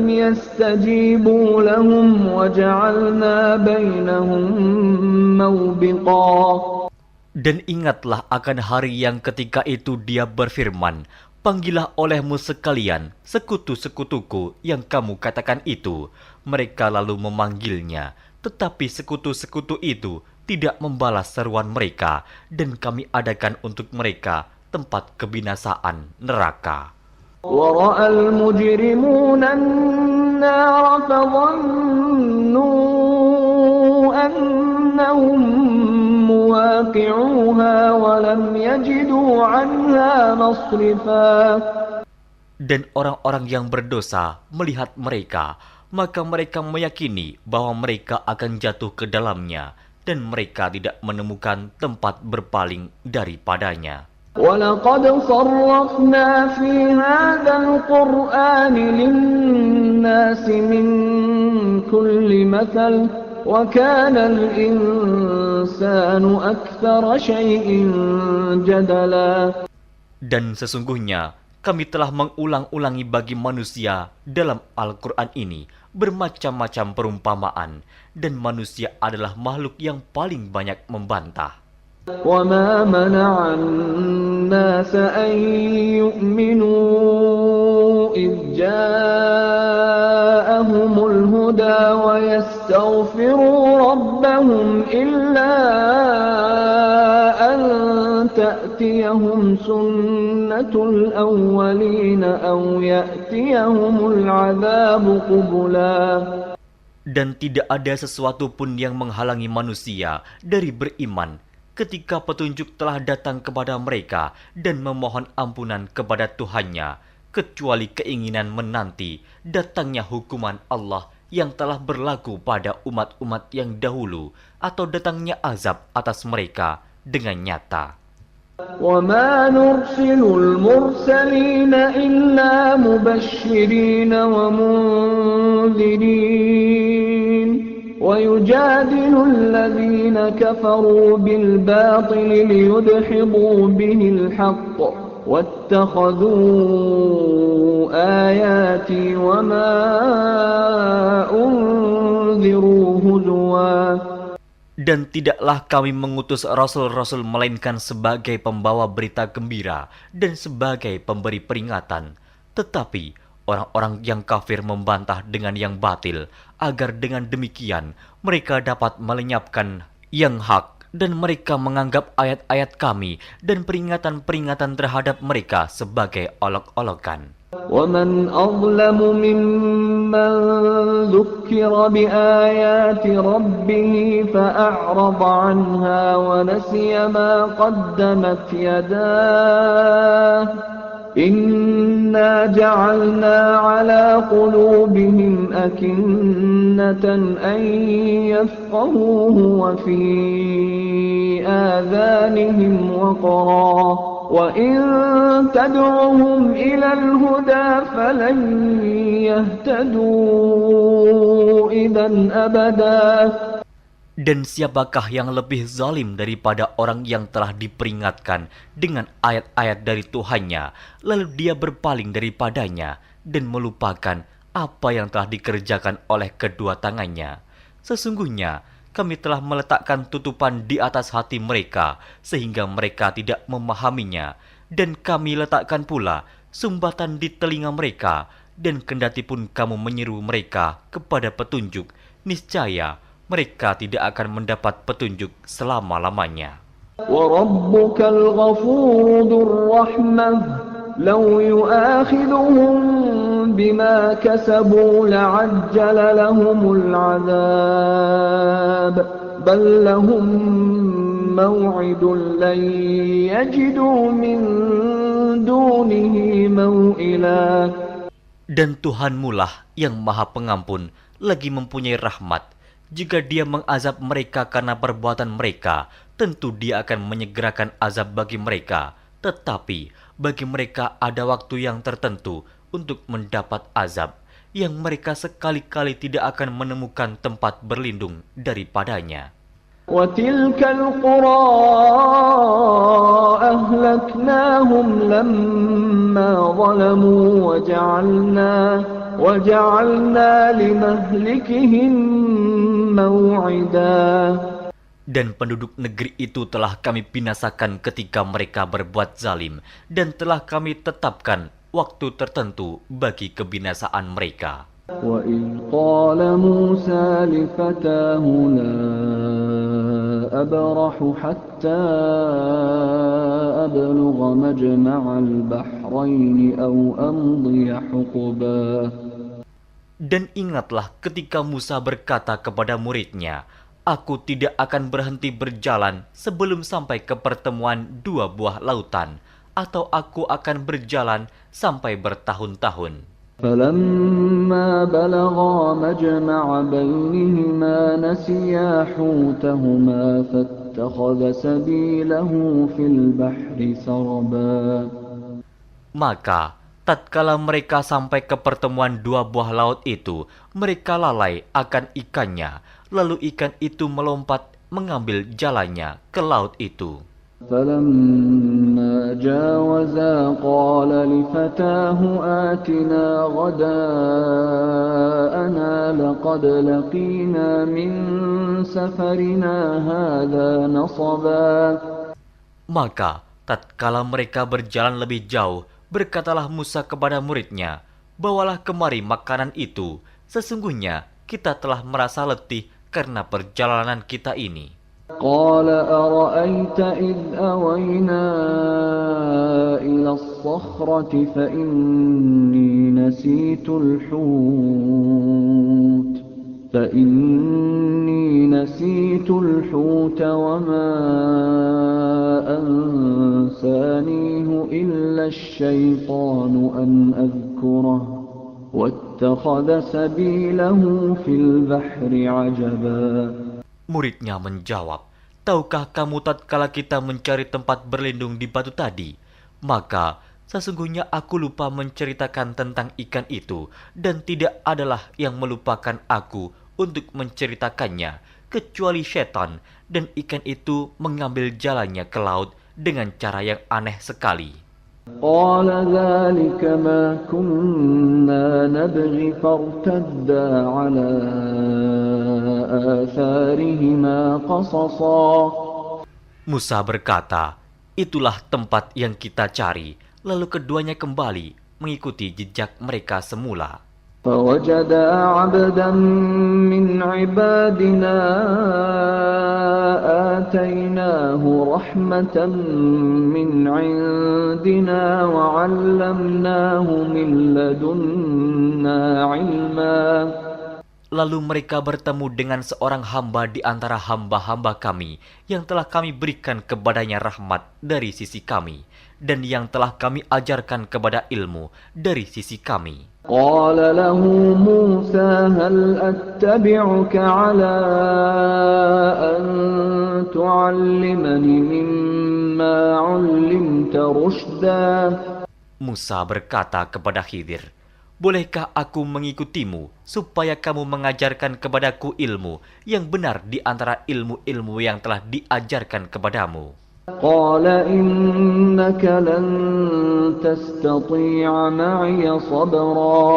يَسْتَجِيبُوا لَهُمْ وَجَعَلْنَا بَيْنَهُمْ مَوْبِقًا. Dan ingatlah akan hari yang ketika itu dia berfirman, panggillah olehmu sekalian sekutu-sekutuku yang kamu katakan itu. Mereka lalu memanggilnya, tetapi sekutu-sekutu itu tidak membalas seruan mereka, dan kami adakan untuk mereka tempat kebinasaan neraka. وَرَأَى الْمُجْرِمُونَ النَّارَ فَظَنُّوا أَنَّهُمْ مُوَاقِعُوهَا وَلَمْ يَجِدُوا عَنْهَا مَصْرِفًا. Dan orang-orang yang berdosa melihat mereka, maka mereka meyakini bahwa mereka akan jatuh ke dalamnya, dan mereka tidak menemukan tempat berpaling daripadanya. وَلَقَدْ صَرَّفْنَا فِي هَذَا الْقُرْآنِ لِلنَّاسِ مِنْ كُلِّ مَثَلٍ وَكَانَ الْإِنسَانُ أَكْثَرَ شَيْءٍ جَدَلًا. Dan sesungguhnya kami telah mengulang-ulangi bagi manusia dalam Al-Quran ini bermacam-macam perumpamaan, dan manusia adalah makhluk yang paling banyak membantah. وَمَا مَنَعَ النَّاسَ أَن يُؤْمِنُوا إِذْ جَاءَهُمُ الْهُدَى وَيَسْتَغْفِرُوا رَبَّهُمْ إِلَّا أَن تَأْتِيَهُمْ سُنَّةُ الْأَوَّلِينَ أَوْ يَأْتِيَهُمُ الْعَذَابُ قُبُلًا. Dan tidak ada sesuatu pun yang menghalangi manusia dari beriman ketika petunjuk telah datang kepada mereka dan memohon ampunan kepada Tuhannya, kecuali keinginan menanti datangnya hukuman Allah yang telah berlaku pada umat-umat yang dahulu, atau datangnya azab atas mereka dengan nyata. وَمَا نُرْسِلُ الْمُرْسَلِينَ إِلَّا مُبَشِّرِينَ وَمُنذِرِينَ وَيُجَادِلُ الَّذِينَ كَفَرُوا بِالْبَاطِلِ لِيُدْحِضُوا بِهِ الْحَقَّ وَاتَّخَذُوا آيَاتِي وَمَا أُنذِرُوا هُزُوًا. Dan tidaklah kami mengutus rasul-rasul melainkan sebagai pembawa berita gembira dan sebagai pemberi peringatan. Tetapi orang-orang yang kafir membantah dengan yang batil, agar dengan demikian mereka dapat melenyapkan yang hak, dan mereka menganggap ayat-ayat kami dan peringatan-peringatan terhadap mereka sebagai olok-olokan. وَمَنْ أَظْلَمُ مِمَّنْ ذُكِّرَ بِآيَاتِ رَبِّهِ فَأَعْرَضَ عَنْهَا وَنَسِيَ مَا قَدَّمَتْ يَدَاهُ إِنَّا جَعَلْنَا عَلَى قُلُوبِهِمْ أَكِنَّةً أَنْ يَفْقَهُوهُ وَفِي آذَانِهِمْ وَقْرًا وَإِن تَدْعُهُمْ إِلَى الْهُدَى فَلَنْ يَهْتَدُوا إِذًا أَبَدًا. Dan siapakah yang lebih zalim daripada orang yang telah diperingatkan dengan ayat-ayat dari Tuhannya, lalu dia berpaling daripadanya dan melupakan apa yang telah dikerjakan oleh kedua tangannya. Sesungguhnya kami telah meletakkan tutupan di atas hati mereka sehingga mereka tidak memahaminya, dan kami letakkan pula sumbatan di telinga mereka, dan kendati pun kamu menyeru mereka kepada petunjuk, niscaya mereka tidak akan mendapat petunjuk selama-lamanya. وَرَبُّكَ الْغَفُورُ ذُو الرَّحْمَةِ لَوْ يُؤَاخِذُهُم بِمَا كَسَبُوا لَعَجَّلَ لَهُمُ الْعَذَابَ بَل لَّهُم مَّوْعِدٌ لَّن يَجِدُوا مِن دُونِهِ مَوْئِلًا. Dan Tuhanmulah yang Maha Pengampun lagi mempunyai rahmat. Jika Dia mengazab mereka karena perbuatan mereka, tentu Dia akan menyegerakan azab bagi mereka. Tetapi bagi mereka ada waktu yang tertentu untuk mendapat azab, yang mereka sekali-kali tidak akan menemukan tempat berlindung daripadanya. وَتِلْكَ الْقُرَىٰ أَهْلَكْنَاهُمْ لَمَّا ظَلَمُوا وَجَعَلْنَا لِمَهْلِكِهِم مَّوْعِدًا. Dan penduduk negeri itu telah kami binasakan ketika mereka berbuat zalim, dan telah kami tetapkan waktu tertentu bagi kebinasaan mereka. وَإِذْ قَالَ مُوسَىٰ لِفَتَاهُ لَا أَبْرَحُ حَتَّىٰ أَبْلُغَ مَجْمَعَ الْبَحْرَيْنِ أَوْ أَمْضِيَ حُقُبًا. Dan ingatlah ketika Musa berkata kepada muridnya, "Aku tidak akan berhenti berjalan sebelum sampai ke pertemuan dua buah lautan, atau aku akan berjalan sampai bertahun-tahun." فَلَمَّا بَلَغَا مَجْمَعَ بَيْنِهِمَا نَسِيَا حُوتَهُمَا فَاتَّخَذَ سَبِيلَهُ فِي الْبَحْرِ سَرَبًا. Maka Tatkala mereka sampai ke pertemuan dua buah laut itu, mereka lalai akan ikannya, lalu ikan itu melompat mengambil jalannya ke laut itu. فلما جاوزا قال لفتاه آتنا غداءنا لقد لقينا من سفرنا هذا نصبا. Maka tatkala mereka berjalan lebih jauh, berkatalah Musa kepada muridnya, "Bawalah kemari makanan itu, sesungguhnya kita telah merasa letih karena perjalanan kita ini." قال أرأيت إذ أوينا إلى الصخرة فإني نسيت الحوت وما أنسانيه إلا الشيطان أن أذكره واتخذ سبيله في البحر عجبا. Muridnya menjawab, "Tahukah kamu tatkala kita mencari tempat berlindung di batu tadi? Maka sesungguhnya aku lupa menceritakan tentang ikan itu, dan tidak adalah yang melupakan aku untuk menceritakannya, kecuali setan, dan ikan itu mengambil jalannya ke laut dengan cara yang aneh sekali." قال ذلك ما كنا نبغي فارتدا على آثارهما قصصا. Musa berkata, "Itulah tempat yang kita cari." Lalu keduanya kembali mengikuti jejak mereka semula. فوجدا عبدا من عبادنا آتيناه رحمة من عندنا وعلمناه من لدنا علما. Lalu mereka bertemu dengan seorang hamba di antara hamba-hamba kami yang telah kami berikan kepadanya rahmat dari sisi kami, dan yang telah kami ajarkan kepada ilmu dari sisi kami. قال له موسى هل أتبعك على أن تعلمني مما علمت رشدا. Musa berkata kepada Khidir, "Bolehkah aku mengikutimu supaya kamu mengajarkan kepadaku ilmu yang benar di antara ilmu-ilmu yang telah diajarkan kepadamu?" قال إنك لن تستطيع معي صبرا.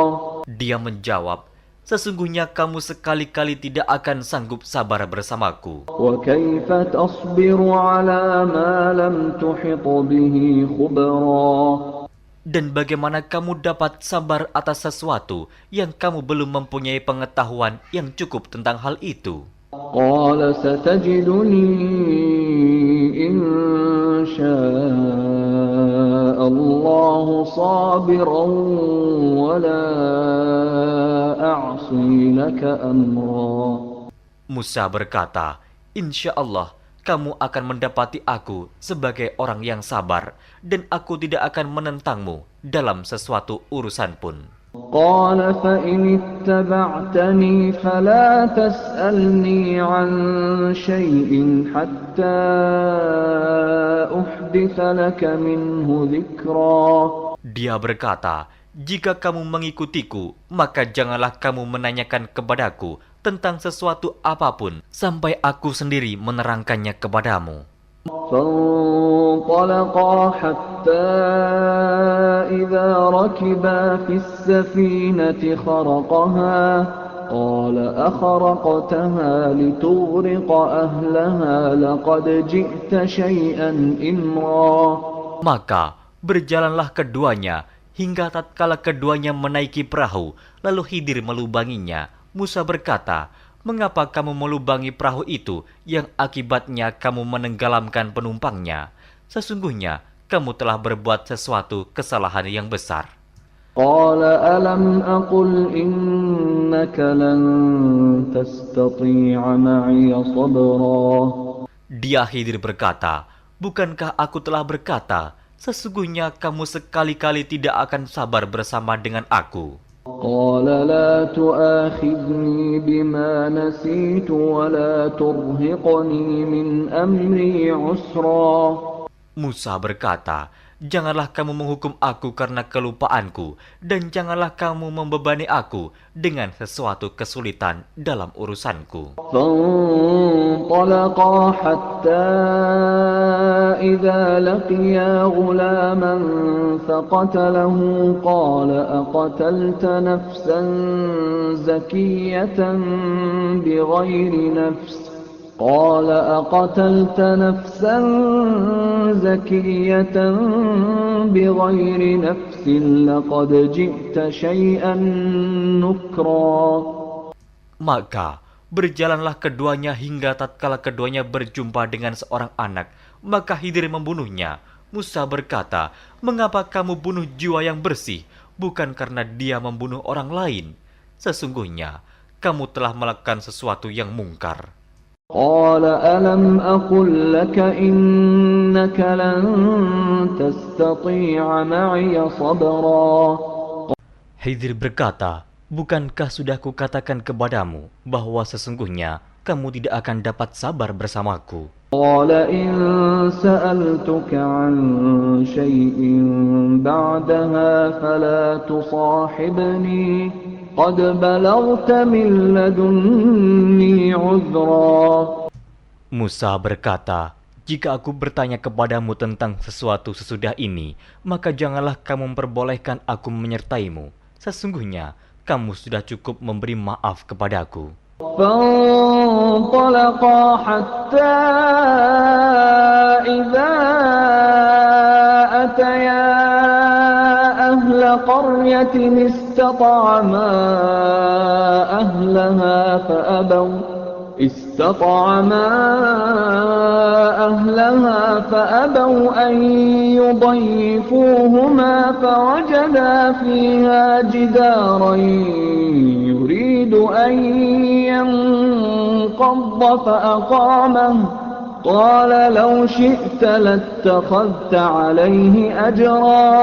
Dia menjawab, "Sesungguhnya kamu sekali-kali tidak akan sanggup sabar bersamaku. وكيف تصبر على ما لم تحط به خبرا. Dan bagaimana kamu dapat sabar atas sesuatu yang kamu belum mempunyai pengetahuan yang cukup tentang hal itu?" قال ستجدني إن شاء الله صابرا ولا أعصي لك أمرا. Musa berkata, "Insya Allah kamu akan mendapati aku sebagai orang yang sabar, dan aku tidak akan menentangmu dalam sesuatu urusan pun." قال فإن اتبعتني فلا تسألني عن شيء حتى أحدث لك منه ذكرا. Dia berkata, "Jika kamu mengikutiku, maka janganlah kamu menanyakan kepadaku tentang sesuatu apapun sampai aku sendiri menerangkannya kepadamu." فانطلقا حتى إذا ركبا في السفينة خرقها قال أخرقتها لتغرق أهلها لقد جئت شيئا إمرا. Maka berjalanlah keduanya hingga tatkala keduanya menaiki perahu, lalu Khidir melubanginya. Musa berkata, "Mengapa kamu melubangi perahu itu yang akibatnya kamu menenggelamkan penumpangnya? Sesungguhnya kamu telah berbuat sesuatu kesalahan yang besar." قال ألم أقل إنك لن تستطيع معي صبرا. Dia Khidir berkata, "Bukankah aku telah berkata, sesungguhnya kamu sekali-kali tidak akan sabar bersama dengan aku?" قال لا تؤاخذني بما نسيت ولا ترهقني من أمري عسرا. Musa berkata, "Janganlah kamu menghukum aku karena kelupaanku, dan janganlah kamu membebani aku dengan sesuatu kesulitan dalam urusanku." فانطلقا حتى إذا لقيا غلاما فقتله قال أقتلت نفسا زكية بغير نفس لقد جئت شيئا نكرا. Maka berjalanlah keduanya hingga tatkala keduanya berjumpa dengan seorang anak, maka Khidir membunuhnya. Musa berkata, "Mengapa kamu bunuh jiwa yang bersih, bukan karena dia membunuh orang lain? Sesungguhnya kamu telah melakukan sesuatu yang mungkar." قال ألم أقل لك إنك لن تستطيع معي صبرا. Khidir berkata, "Bukankah sudah kukatakan kepadamu bahwa sesungguhnya kamu tidak akan dapat sabar bersamaku?" قال إن سألتك عن شيء بعدها فلا تصاحبني قد بلغت من لدني عذرا. Musa berkata, "Jika aku bertanya kepadamu tentang sesuatu sesudah ini, maka janganlah kamu memperbolehkan aku menyertaimu. Sesungguhnya kamu sudah cukup memberi maaf kepadaku." فانطلقا حتى إذا أتيا أهل قرية استطعما أهلها فأبوا أن يضيفوهما فوجدا فيها جدارا يريد أن ينقض فأقامه قال لو شئت لاتخذت عليه أجرا.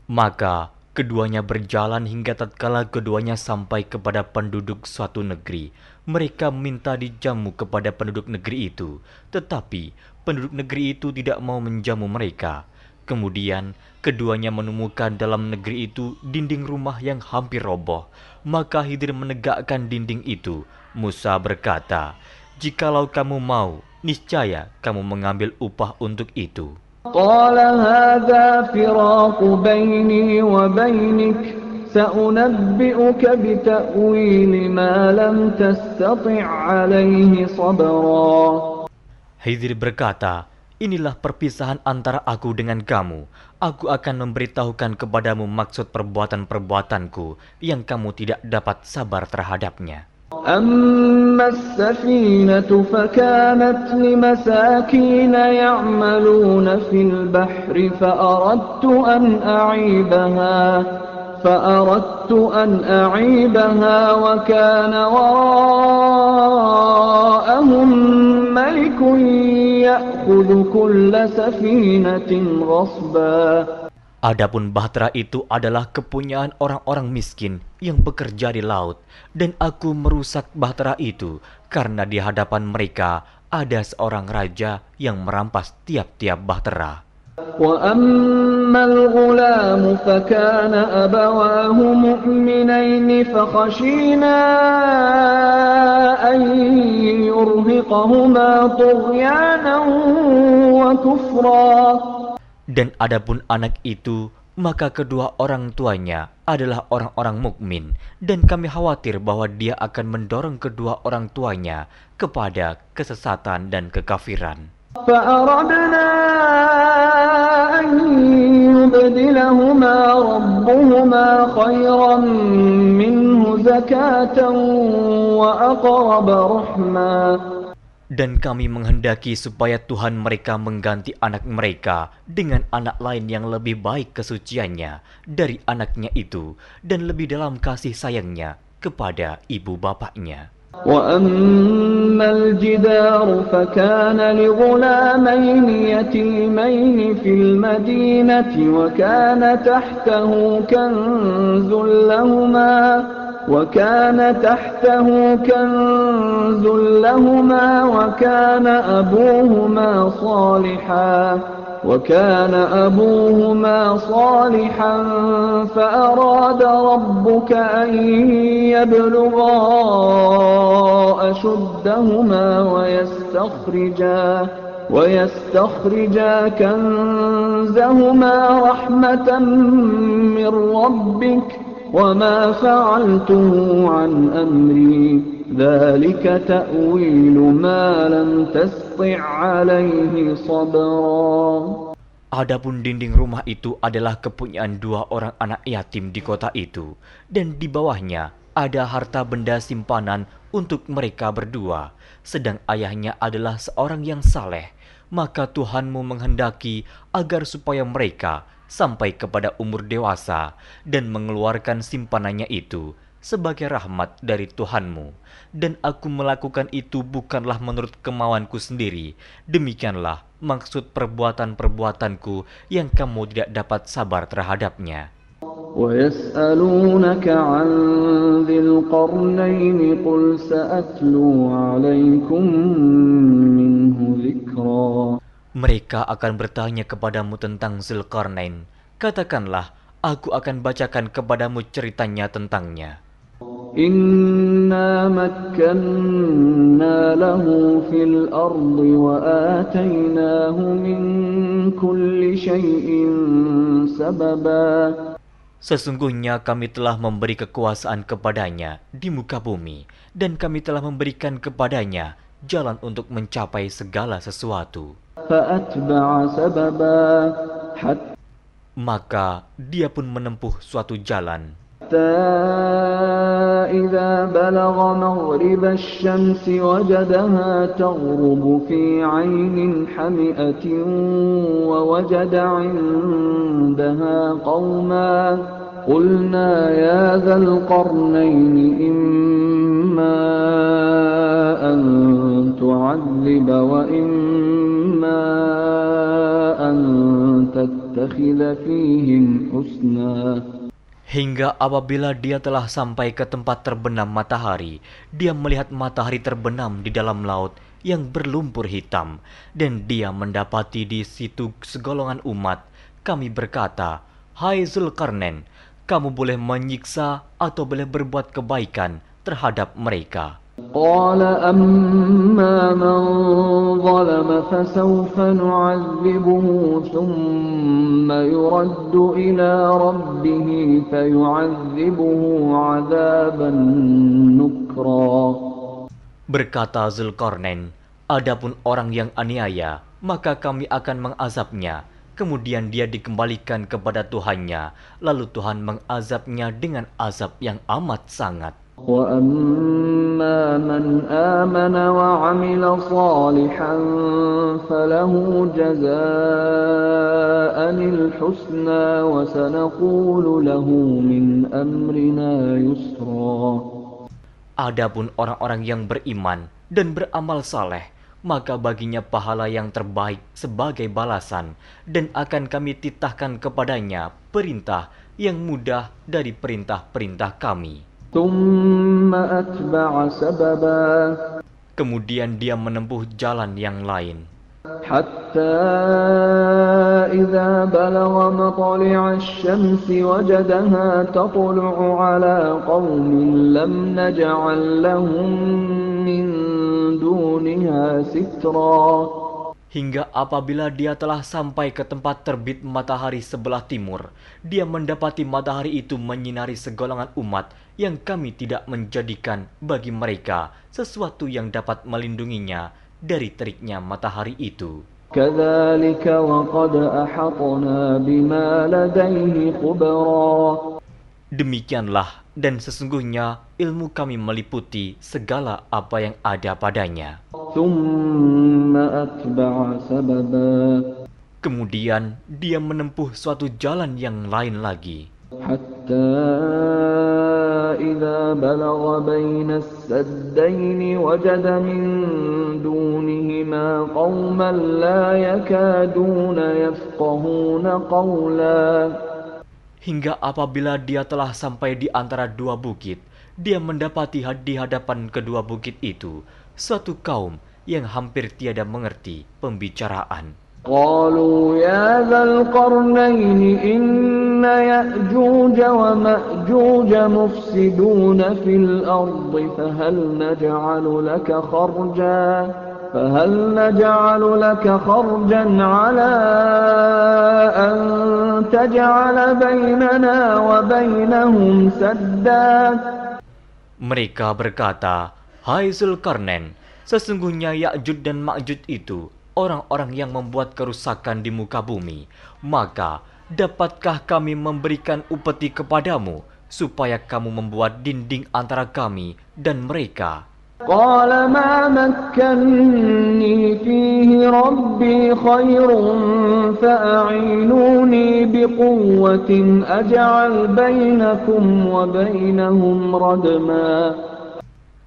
Maka keduanya berjalan hingga tatkala keduanya sampai kepada penduduk suatu negeri. Mereka minta dijamu kepada penduduk negeri itu, tetapi penduduk negeri itu tidak mau menjamu mereka. Kemudian keduanya menemukan dalam negeri itu dinding rumah yang hampir roboh. Maka Khidir menegakkan dinding itu. Musa berkata, "Jikalau kamu mau, niscaya kamu mengambil upah untuk itu." قال هذا فراق بيني وبينك سأنبئك بتأويل ما لم تستطع عليه صبرا. Khidir berkata, "Inilah perpisahan antara aku dengan kamu. Aku akan memberitahukan kepadamu maksud perbuatan-perbuatanku yang kamu tidak dapat sabar terhadapnya." أما السفينة فكانت لمساكين يعملون في البحر فأردت أن أعيبها وكان وراءهم ملك يأخذ كل سفينة غصبا. Adapun bahtera itu adalah kepunyaan orang-orang miskin yang bekerja di laut, dan aku merusak bahtera itu karena di hadapan mereka ada seorang raja yang merampas tiap-tiap bahtera. وَأَمَّا الْغُلَامُ فَكَانَ أَبَوَاهُ مُؤْمِنَيْنِ فَخَشِينَا أَن يُرْهِقَهُمَا طُغْيَانًا وَكُفْرًا. Dan adapun anak itu, maka kedua orang tuanya adalah orang-orang mukmin, dan kami khawatir bahwa dia akan mendorong kedua orang tuanya kepada kesesatan dan kekafiran. فَأَرَدْنَا أَن يُبْدِلَهُمَا رَبُّهُمَا خَيْرًا مِّنْهُ زَكَاةً وَأَقْرَبَ رَحْمًا. Dan kami menghendaki supaya Tuhan mereka mengganti anak mereka dengan anak lain yang lebih baik kesuciannya dari anaknya itu dan lebih dalam kasih sayangnya kepada ibu bapaknya. وَأَمَّا الْجِدَارُ فَكَانَ لِغُلَامَيْنِ يَتِيمَيْنِ فِي الْمَدِينَةِ وَكَانَ تَحْتَهُ كنز لهما وكان أبوهما صالحا وكان أبوهما صالحا فأراد ربك أن يبلغا أشدهما ويستخرجا كنزهما رحمة من ربك وما فعلته عن أمري ذلك تأويل ما لم تسطع عليه صبرا. Adapun dinding rumah itu adalah kepunyaan 2 orang anak yatim di kota itu, dan di bawahnya ada harta benda simpanan untuk mereka berdua, sedang ayahnya adalah seorang yang saleh. Maka Tuhanmu menghendaki agar supaya mereka sampai kepada umur dewasa dan mengeluarkan simpanannya itu sebagai rahmat dari Tuhanmu. Dan aku melakukan itu bukanlah menurut kemauanku sendiri. Demikianlah maksud perbuatan-perbuatanku yang kamu tidak dapat sabar terhadapnya. وَيَسْأَلُونَكَ عَنْ ذِي الْقَرْنَيْنِ قُلْ سَأَتْلُو عَلَيْكُمْ مِنْهُ ذِكْرًا. Mereka akan bertanya kepadamu tentang Zulkarnain. Katakanlah, aku akan bacakan kepadamu ceritanya tentangnya. إِنَّا مَكَّنَّا لَهُ فِي الْأَرْضِ وَآتَيْنَاهُ مِنْ كُلِّ شَيْءٍ سَبَبًا. Sesungguhnya kami telah memberi kekuasaan kepadanya di muka bumi, dan kami telah memberikan kepadanya jalan untuk mencapai segala sesuatu. فَأَتْبَعَ سَبَبًا Maka dia pun menempuh suatu jalan. حتى إذا بلغ مغرب الشمس وجدها تغرب في عين حمئة ووجد عندها قوما قلنا يا ذا القرنين إما أن تعذب وإما أن تتخذ فيهم حسنا. Hingga apabila dia telah sampai ke tempat terbenam matahari, dia melihat matahari terbenam di dalam laut yang berlumpur hitam, dan dia mendapati di situ segolongan umat. Kami berkata, "Hai Zulkarnain, kamu boleh menyiksa atau boleh berbuat kebaikan terhadap mereka." قال أما من ظلم فسوف نعذبه ثم يرد إلى ربه فيعذبه عذابا نكرا. Berkata Zulkarnain, adapun orang yang aniaya, maka kami akan mengazabnya. Kemudian dia dikembalikan kepada Tuhannya, lalu Tuhan mengazabnya dengan azab yang amat sangat. وَأَمَّا مَنْ آمَنَ وَعَمِلَ صَالِحًا فَلَهُ جَزَاءً الْحُسْنَى وَسَنَقُولُ لَهُ مِنْ أَمْرِنَا يُسْرًا. Adapun orang-orang yang beriman dan beramal saleh, maka baginya pahala yang terbaik sebagai balasan, dan akan kami titahkan kepadanya perintah yang mudah dari perintah-perintah kami. ثُمَّ أَتْبَعَ سَبَبًا. Kemudian dia menempuh jalan yang lain. حَتَّى إِذَا بَلَغَ مَطْلِعَ الشَّمْسِ وَجَدَهَا تَطْلُعُ عَلَى قَوْمٍ لَمْ نَجْعَلْ لَهُم مِّن دُونِهَا سِتْرًا. Hingga apabila dia telah sampai ke tempat terbit matahari sebelah timur, dia mendapati matahari itu menyinari segolongan umat yang kami tidak menjadikan bagi mereka sesuatu yang dapat melindunginya dari teriknya matahari itu. كَذَلِكَ وَقَدْ أَحَطْنَا بِمَا لَدَيْهِ خُبْرًا. Demikianlah, dan sesungguhnya ilmu kami meliputi segala apa yang ada padanya. ثُمَّ أَتْبَعَ سَبَبًا. Kemudian dia menempuh suatu jalan yang lain lagi. حَتَّى إِذَا بَلَغَ بَيْنَ السَّدَّيْنِ وَجَدَ مِن دُونِهِمَا قَوْمًا لَّا يَكَادُونَ يَفْقَهُونَ قَوْلًا. Hingga apabila dia telah sampai di antara 2 bukit, dia mendapati di hadapan kedua bukit itu suatu kaum yang hampir tiada mengerti pembicaraan. قالوا يا ذا القرنين إن يأجوج ومأجوج مفسدون في الأرض فهل نجعل لك خرجا على أن تجعل بيننا وبينهم سدا. Mereka berkata, "Hai Zulkarnain, sesungguhnya Ya'juj dan Ma'juj itu orang-orang yang membuat kerusakan di muka bumi. Maka, dapatkah kami memberikan upeti kepadamu, supaya kamu membuat dinding antara kami dan mereka?" قال ما مكني فيه ربي خير فأعينوني بقوة أجعل بينكم وبينهم ردما.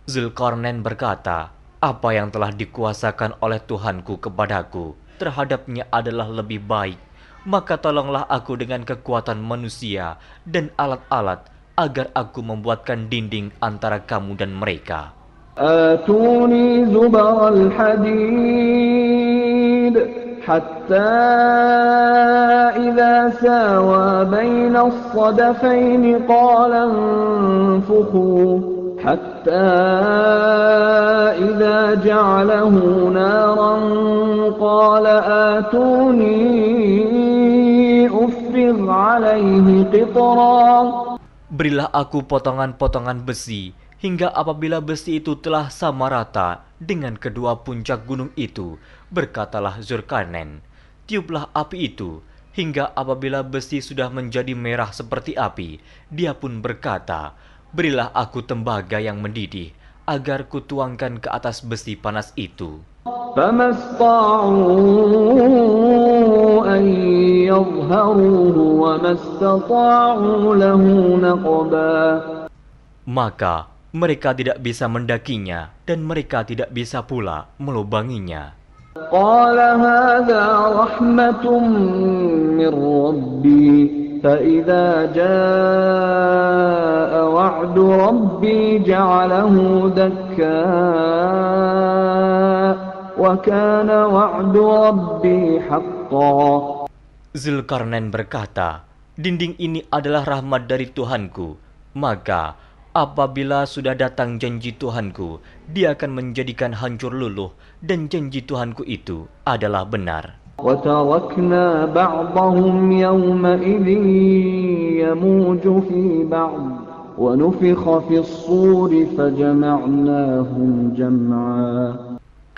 Zulkarnain berkata, "Apa yang telah dikuasakan oleh Tuhanku kepadaku terhadapnya adalah lebih baik. Maka tolonglah aku dengan kekuatan manusia dan alat-alat agar aku membuatkan dinding antara kamu dan mereka." آتوني زبر الحديد حتى إذا ساوى بين الصدفين قال انفخوا حتى إذا جعله نارا قال آتوني أفرغ عليه قطرا. Berilah aku potongan-potongan besi, hingga apabila besi itu telah sama rata dengan kedua puncak gunung itu, berkatalah Zulkarnain, "Tiuplah api itu," hingga apabila besi sudah menjadi merah seperti api, dia pun berkata, "Berilah aku tembaga yang mendidih, agar kutuangkan ke atas besi panas itu." فما استطاعوا أن يظهروه وما استطاعوا له نقبا. Maka mereka tidak bisa mendakinya dan mereka tidak bisa pula melubanginya. قال هذا رحمة من ربي فإذا جاء وعد ربي جعله دكا وكان وعد ربي حقا. Zulkarnain berkata, "Dinding ini adalah rahmat dari Tuhanku, maka apabila sudah datang janji Tuhanku, dia akan menjadikan hancur luluh, dan janji Tuhanku itu adalah benar." وَتَرَكْنَا بَعْضَهُمْ يَوْمَئِذٍ يَمُوجُ فِي بَعْضٍ وَنُفِخَ فِي الصُّورِ فَجَمَعْنَاهُمْ جَمْعًا.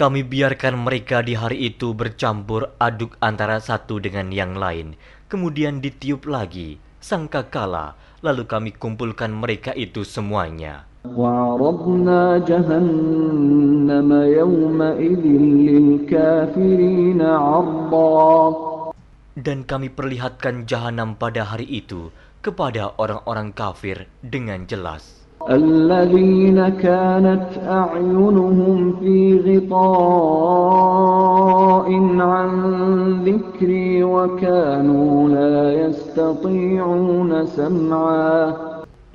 Kami biarkan mereka di hari itu bercampur aduk antara satu dengan yang lain, kemudian ditiup lagi sangkakala, lalu kami kumpulkan mereka itu semuanya. وَعَرَضْنَا جَهَنَّمَ يَوْمَئِذٍ لِلْكَافِرِينَ عَرْضًا. Dan kami perlihatkan jahanam pada hari itu kepada orang-orang kafir dengan jelas. الَّذِينَ كَانَتْ أَعْيُنُهُمْ فِي غِطَاءٍ عَنْ ذِكْرِي وَكَانُوا لَا يَسْتَطِيعُونَ سَمْعًا.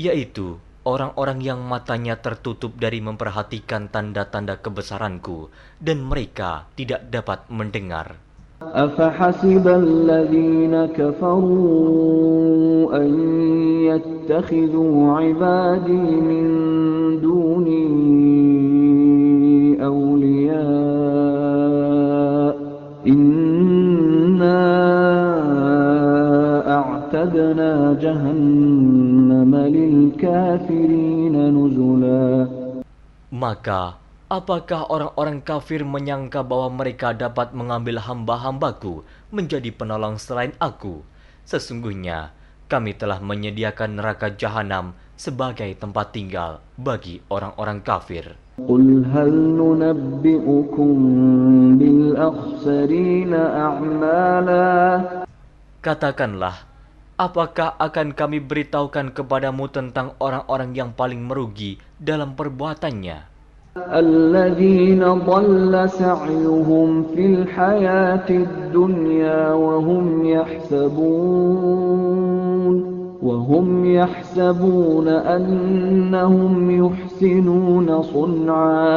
Yaitu orang-orang yang matanya tertutup dari memperhatikan tanda-tanda kebesaranku, dan mereka tidak dapat mendengar. أَفَحَسِبَ الَّذِينَ كَفَرُوا أَن يَتَّخِذُوا عِبَادِي مِن دُونِي أَوْلِيَاءَ إِنَّا أَعْتَدْنَا جَهَنَّمَ لِلْكَافِرِينَ نُزُلًا. Maka apakah orang-orang kafir menyangka bahwa mereka dapat mengambil hamba-hambaku menjadi penolong selain aku? Sesungguhnya kami telah menyediakan neraka jahanam sebagai tempat tinggal bagi orang-orang kafir. قُلْ هَلْ نُنَبِّئُكُم بِالْأَخْسَرِينَ أَعْمَالًا. Katakanlah, apakah akan kami beritahukan kepadamu tentang orang-orang yang paling merugi dalam perbuatannya? الَّذِينَ ضَلَّ سَعْيُهُمْ فِي الْحَيَاةِ الدُّنْيَا وَهُمْ يَحْسَبُونَ أَنَّهُمْ يُحْسِنُونَ صُنْعًا.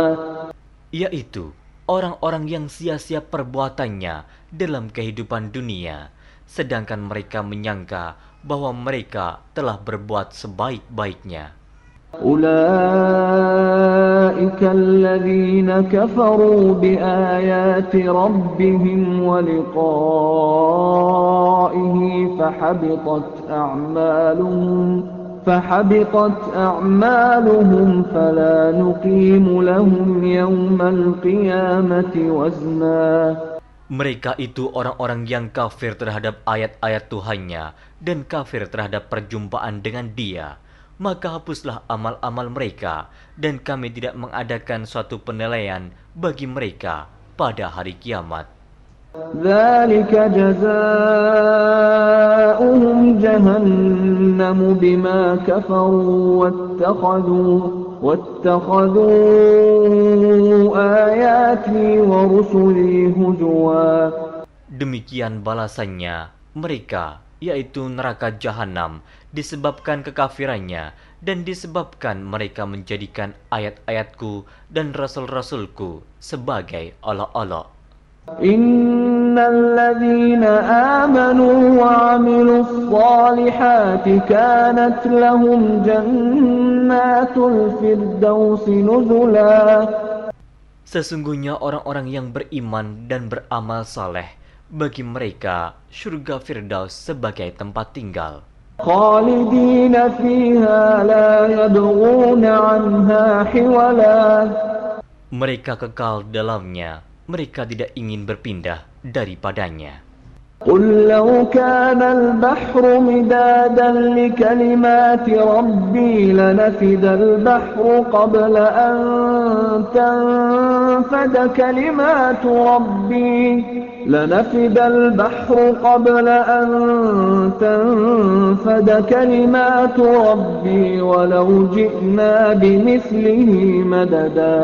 Yaitu orang-orang yang sia-sia perbuatannya dalam kehidupan dunia, sedangkan mereka menyangka bahwa mereka telah berbuat sebaik-baiknya. أولئك الذين كفروا بآيات ربهم ولقائه فحبطت أعمالهم فلا نقيم لهم يوم القيامة وزنا. Mereka itu orang-orang yang kafir terhadap ayat-ayat Tuhannya dan kafir terhadap perjumpaan dengan Dia. Maka hapuslah amal-amal mereka, dan kami tidak mengadakan suatu penilaian bagi mereka pada hari kiamat. ذلك جزاؤهم جهنم بما كفروا واتخذوا آياتي ورسلي هزوا. Demikian balasannya mereka, yaitu neraka jahanam, disebabkan kekafirannya dan disebabkan mereka menjadikan ayat-ayatku dan rasul-rasulku sebagai olok-olok. Innal ladzina amanu wa 'amilus shalihati kanat lahum jannatul firdausi nuzula. Sesungguhnya orang-orang yang beriman dan beramal saleh, bagi mereka surga Firdaus sebagai tempat tinggal. Khalidina fiha la yabghuna 'anha hiwala. Mereka kekal dalamnya, mereka tidak ingin berpindah daripadanya. قل لو كان البحر مدادا لكلمات ربي لنفد البحر قبل أن تنفد كلمات ربي ولو جئنا بمثله مددا.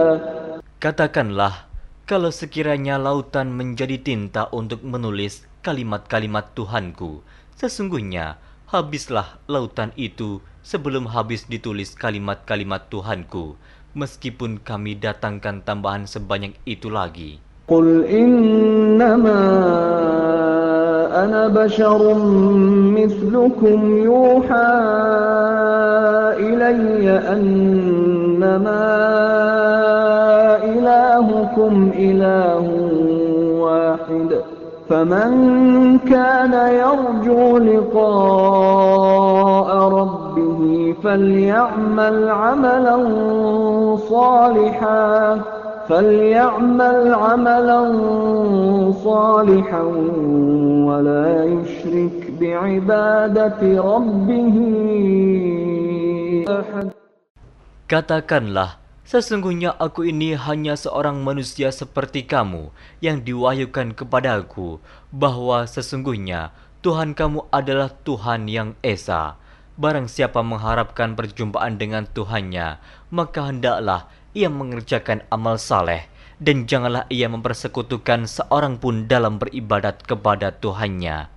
Katakanlah, kalau sekiranya lautan menjadi tinta untuk menulis kalimat-kalimat Tuhanku, sesungguhnya habislah lautan itu sebelum habis ditulis kalimat-kalimat Tuhanku, meskipun kami datangkan tambahan sebanyak itu lagi. Qul innama ana basyarum mithlukum yuha ilayya annama ilahukum ilahun wahid. فمن كان يرجو لقاء ربه فليعمل عملا صالحا ولا يشرك بعبادة ربه أحد. Katakanlah, sesungguhnya aku ini hanya seorang manusia seperti kamu yang diwahyukan kepadaku, bahwa sesungguhnya Tuhan kamu adalah Tuhan yang Esa. Barang siapa mengharapkan perjumpaan dengan Tuhannya, maka hendaklah ia mengerjakan amal saleh, dan janganlah ia mempersekutukan seorang pun dalam beribadat kepada Tuhannya.